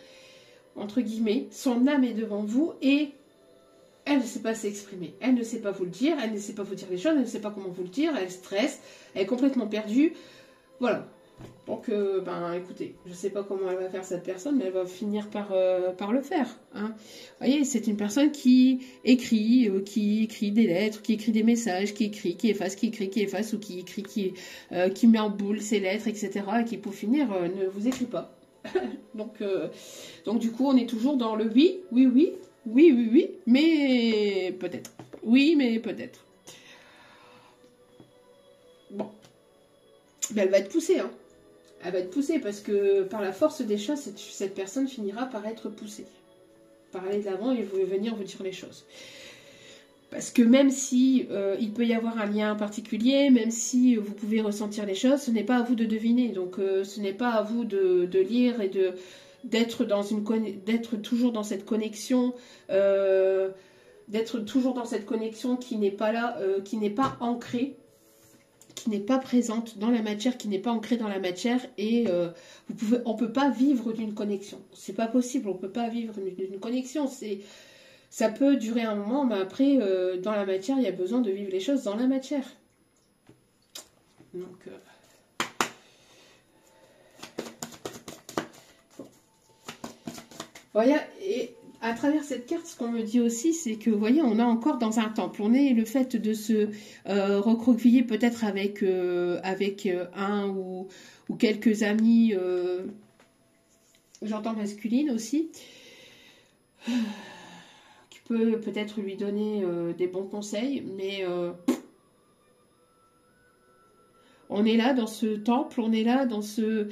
entre guillemets. Son âme est devant vous et elle ne sait pas s'exprimer. Elle ne sait pas vous le dire, elle ne sait pas vous dire les choses, elle ne sait pas comment vous le dire, elle stresse, elle est complètement perdue. Voilà. Donc, écoutez, je ne sais pas comment elle va faire cette personne, mais elle va finir par le faire. Hein. Vous voyez, c'est une personne qui écrit des lettres, qui écrit des messages, qui écrit, qui efface, qui écrit, qui efface, ou qui écrit, qui met en boule ses lettres, etc. Et qui, pour finir, ne vous écrit pas. donc, du coup, on est toujours dans le oui, mais peut-être. Oui, mais peut-être. ben, elle va être poussée. Hein. Elle va être poussée parce que par la force des choses, cette personne finira par être poussée. Par aller de l'avant et venir vous dire les choses. Parce que même si il peut y avoir un lien particulier, même si vous pouvez ressentir les choses, ce n'est pas à vous de deviner. Donc ce n'est pas à vous de lire et d'être toujours dans cette connexion, qui n'est pas là, qui n'est pas ancrée, qui n'est pas présente dans la matière, qui n'est pas ancrée dans la matière, et on peut pas vivre d'une connexion. C'est pas possible, on peut pas vivre d'une connexion. Ça peut durer un moment, mais après, dans la matière, il y a besoin de vivre les choses dans la matière. Donc, bon. Voilà, et à travers cette carte, ce qu'on me dit aussi, c'est que, vous voyez, on est encore dans un temple. On est le fait de se recroqueviller peut-être avec un ou quelques amis, j'entends masculine aussi, peut-être lui donner des bons conseils, mais on est là dans ce temple, on est là dans ce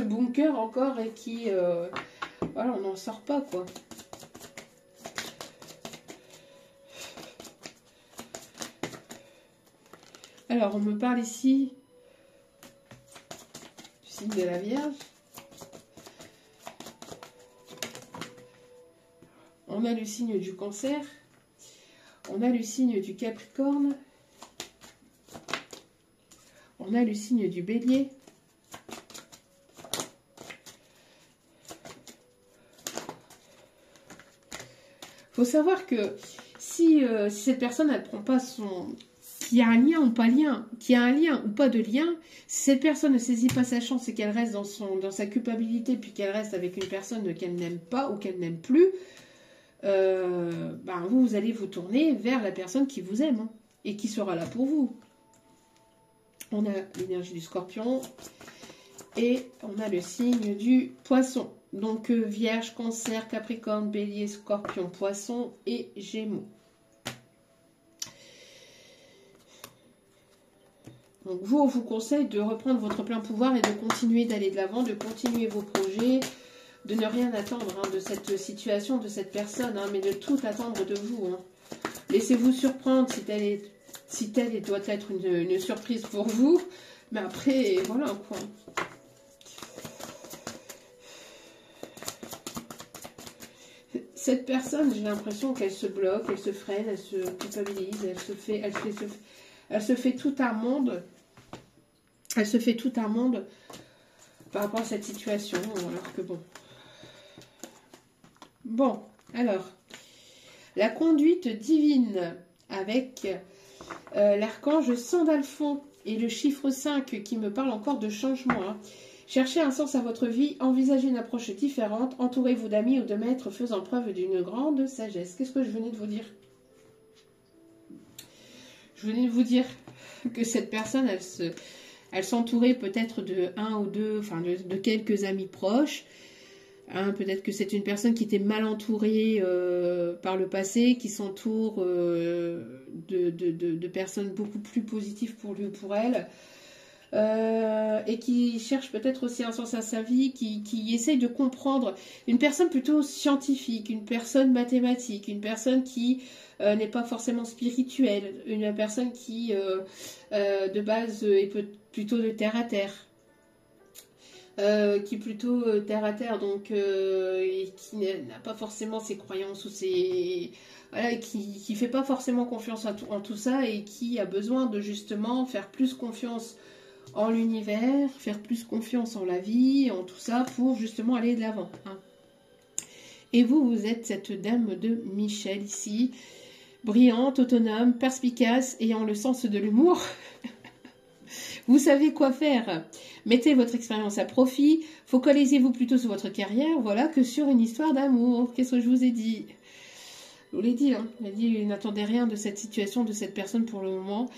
bunker encore et qui voilà, on n'en sort pas quoi. Alors on me parle ici du signe de la Vierge. On a le signe du Cancer, on a le signe du Capricorne, on a le signe du Bélier, il faut savoir que si cette personne ne prend pas qu'il y a un lien ou pas lien, qu'il y a un lien ou pas de lien, si cette personne ne saisit pas sa chance et qu'elle reste dans sa culpabilité, puis qu'elle reste avec une personne qu'elle n'aime pas ou qu'elle n'aime plus, ben vous allez vous tourner vers la personne qui vous aime hein, et qui sera là pour vous. On a l'énergie du Scorpion et on a le signe du Poisson. Donc Vierge, Cancer, Capricorne, Bélier, Scorpion, Poisson et Gémeaux. Donc vous, on vous conseille de reprendre votre plein pouvoir et de continuer d'aller de l'avant, de continuer vos projets, de ne rien attendre hein, de cette situation, de cette personne, hein, mais de tout attendre de vous. Hein. Laissez-vous surprendre si telle doit être une surprise pour vous. Mais après, voilà quoi. Cette personne, j'ai l'impression qu'elle se bloque, elle se freine, elle se culpabilise, elle se fait tout un monde. Elle se fait tout un monde par rapport à cette situation, alors que bon. Bon, alors, la conduite divine avec l'archange Sandalphon et le chiffre 5 qui me parle encore de changement. Hein. Cherchez un sens à votre vie, envisagez une approche différente, entourez-vous d'amis ou de maîtres faisant preuve d'une grande sagesse. Qu'est-ce que je venais de vous dire? Je venais de vous dire que cette personne, elle s'entourait peut-être de un ou deux, enfin de quelques amis proches. Hein, peut-être que c'est une personne qui était mal entourée par le passé, qui s'entoure de personnes beaucoup plus positives pour lui ou pour elle, et qui cherche peut-être aussi un sens à sa vie, qui essaye de comprendre. Une personne plutôt scientifique, une personne mathématique, une personne qui n'est pas forcément spirituelle, une personne qui de base est plutôt de terre à terre. Qui est plutôt terre à terre, donc et qui n'a pas forcément ses croyances ou ses voilà, qui fait pas forcément confiance en tout ça et qui a besoin de justement faire plus confiance en l'univers, faire plus confiance en la vie, en tout ça pour justement aller de l'avant. Hein. Et vous êtes cette dame de Michel ici, brillante, autonome, perspicace, ayant le sens de l'humour. Vous savez quoi faire. Mettez votre expérience à profit. Focalisez-vous plutôt sur votre carrière, voilà, que sur une histoire d'amour. Qu'est-ce que je vous ai dit? Je vous l'ai dit, hein. Je vous ai dit, n'attendez rien de cette situation, de cette personne pour le moment.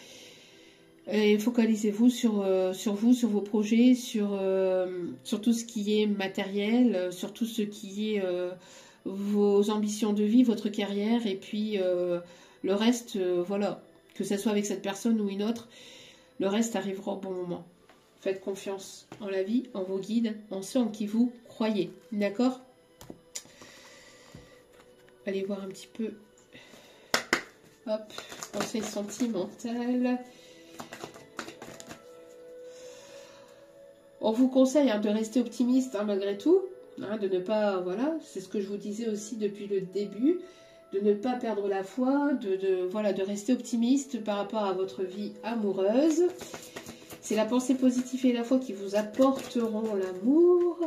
Et focalisez-vous sur vous, sur vos projets, sur tout ce qui est matériel, sur tout ce qui est vos ambitions de vie, votre carrière, et puis le reste, voilà, que ce soit avec cette personne ou une autre. Le reste arrivera au bon moment. Faites confiance en la vie, en vos guides, en ceux en qui vous croyez. D'accord? Allez voir un petit peu. Hop, conseil sentimental. On vous conseille de rester optimiste malgré tout. De ne pas, voilà, c'est ce que je vous disais aussi depuis le début. De ne pas perdre la foi, de rester optimiste par rapport à votre vie amoureuse. C'est la pensée positive et la foi qui vous apporteront l'amour.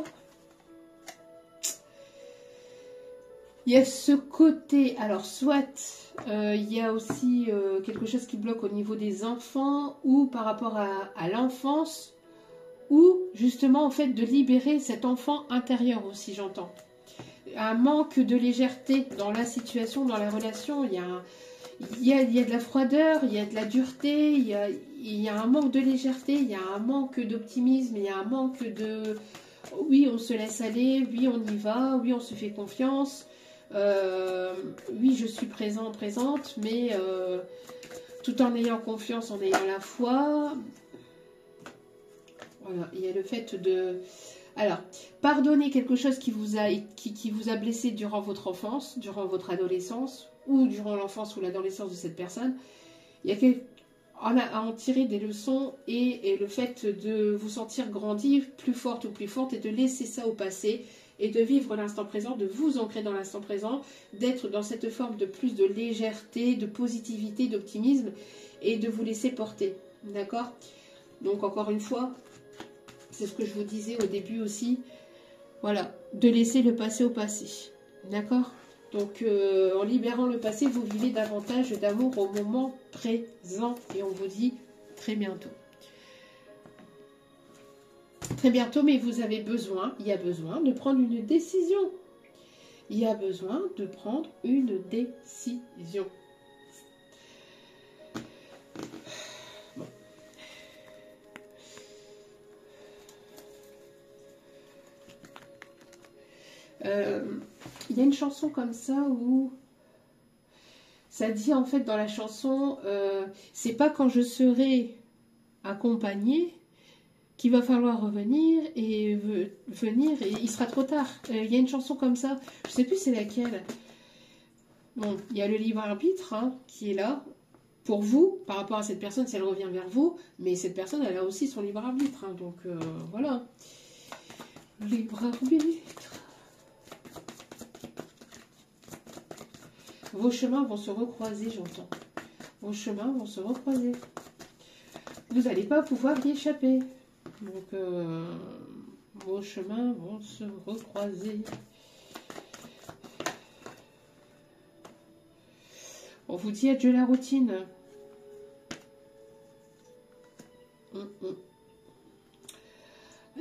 Il y a ce côté, alors soit il y a aussi quelque chose qui bloque au niveau des enfants ou par rapport à l'enfance ou justement en fait de libérer cet enfant intérieur aussi, j'entends. Un manque de légèreté dans la situation, dans la relation, il y a de la froideur, il y a de la dureté, il y a un manque de légèreté, il y a un manque d'optimisme, il y a un manque de... Oui, on se laisse aller, oui, on y va, oui, on se fait confiance, oui, je suis présent, présente, mais tout en ayant confiance, en ayant la foi. Voilà, il y a le fait de... Alors, pardonner quelque chose qui vous a blessé durant votre enfance, durant votre adolescence, ou durant l'enfance ou l'adolescence de cette personne. Il y a à en tirer des leçons et le fait de vous sentir grandir plus forte ou plus forte et de laisser ça au passé et de vivre l'instant présent, de vous ancrer dans l'instant présent, d'être dans cette forme de plus de légèreté, de positivité, d'optimisme et de vous laisser porter. D'accord? Donc encore une fois, c'est ce que je vous disais au début aussi, voilà, de laisser le passé au passé. D'accord? Donc, en libérant le passé, vous vivez davantage d'amour au moment présent. Et on vous dit très bientôt. Très bientôt, mais vous avez besoin, il y a besoin de prendre une décision. Il y a besoin de prendre une décision. Bon. Il y a une chanson comme ça où ça dit en fait dans la chanson, c'est pas quand je serai accompagnée qu'il va falloir revenir et venir et il sera trop tard. Il y a une chanson comme ça, je sais plus c'est laquelle. Bon, il y a le libre arbitre qui est là pour vous par rapport à cette personne si elle revient vers vous, mais cette personne elle a aussi son libre arbitre, donc voilà. Libre arbitre. Vos chemins vont se recroiser, j'entends. Vos chemins vont se recroiser. Vous n'allez pas pouvoir y échapper. Donc, vos chemins vont se recroiser. On vous dit adieu la routine.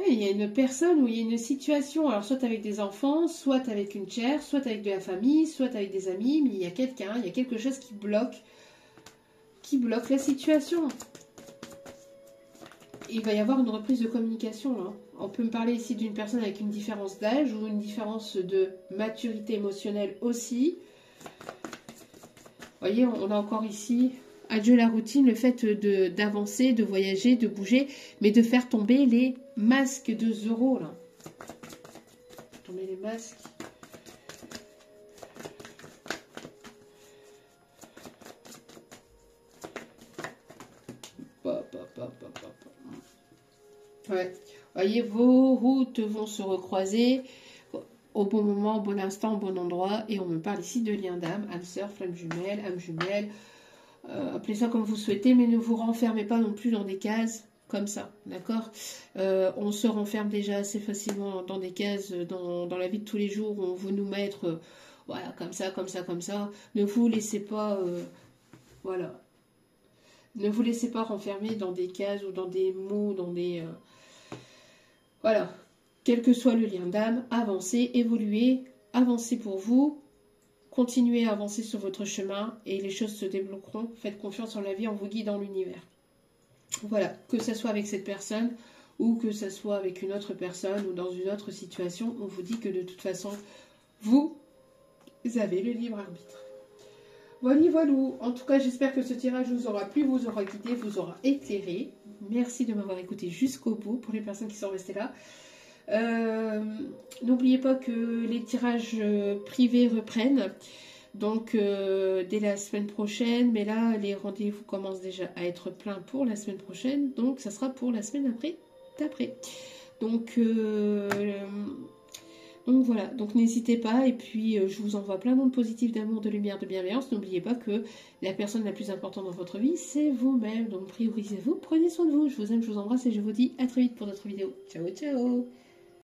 Il y a une personne ou il y a une situation, alors soit avec des enfants, soit avec une chair, soit avec de la famille, soit avec des amis, mais il y a quelqu'un, il y a quelque chose qui bloque la situation. Il va y avoir une reprise de communication. On peut me parler ici d'une personne avec une différence d'âge ou une différence de maturité émotionnelle aussi. Vous voyez, on a encore ici... Adieu la routine, le fait d'avancer, de voyager, de bouger, mais de faire tomber les masques de Zoro, là. Tomber les masques. Ouais. Voyez, vos routes vont se recroiser au bon moment, au bon instant, au bon endroit. Et on me parle ici de lien d'âme, âme sœur, flamme jumelle, âme jumelle. Appelez ça comme vous souhaitez, mais ne vous renfermez pas non plus dans des cases comme ça, d'accord? On se renferme déjà assez facilement dans des cases dans la vie de tous les jours où on veut nous mettre voilà, comme ça, comme ça, comme ça. Ne vous laissez pas voilà. Ne vous laissez pas renfermer dans des cases ou dans des mots, dans des voilà. Quel que soit le lien d'âme, avancez, évoluez, avancez pour vous. Continuez à avancer sur votre chemin et les choses se débloqueront. Faites confiance en la vie, en vous guidant l'univers. Voilà, que ce soit avec cette personne ou que ce soit avec une autre personne ou dans une autre situation, on vous dit que de toute façon, vous avez le libre arbitre. Voilà, voilà. En tout cas, j'espère que ce tirage vous aura plu, vous aura guidé, vous aura éclairé. Merci de m'avoir écouté jusqu'au bout pour les personnes qui sont restées là. N'oubliez pas que les tirages privés reprennent. Donc, dès la semaine prochaine. Mais là, les rendez-vous commencent déjà à être pleins pour la semaine prochaine. Donc, ça sera pour la semaine d'après. Donc voilà, donc n'hésitez pas, et puis je vous envoie plein d'ondes positives d'amour, de lumière, de bienveillance. N'oubliez pas que la personne la plus importante dans votre vie, c'est vous-même. Donc priorisez-vous, prenez soin de vous. Je vous aime, je vous embrasse et je vous dis à très vite pour d'autres vidéos. Ciao, ciao!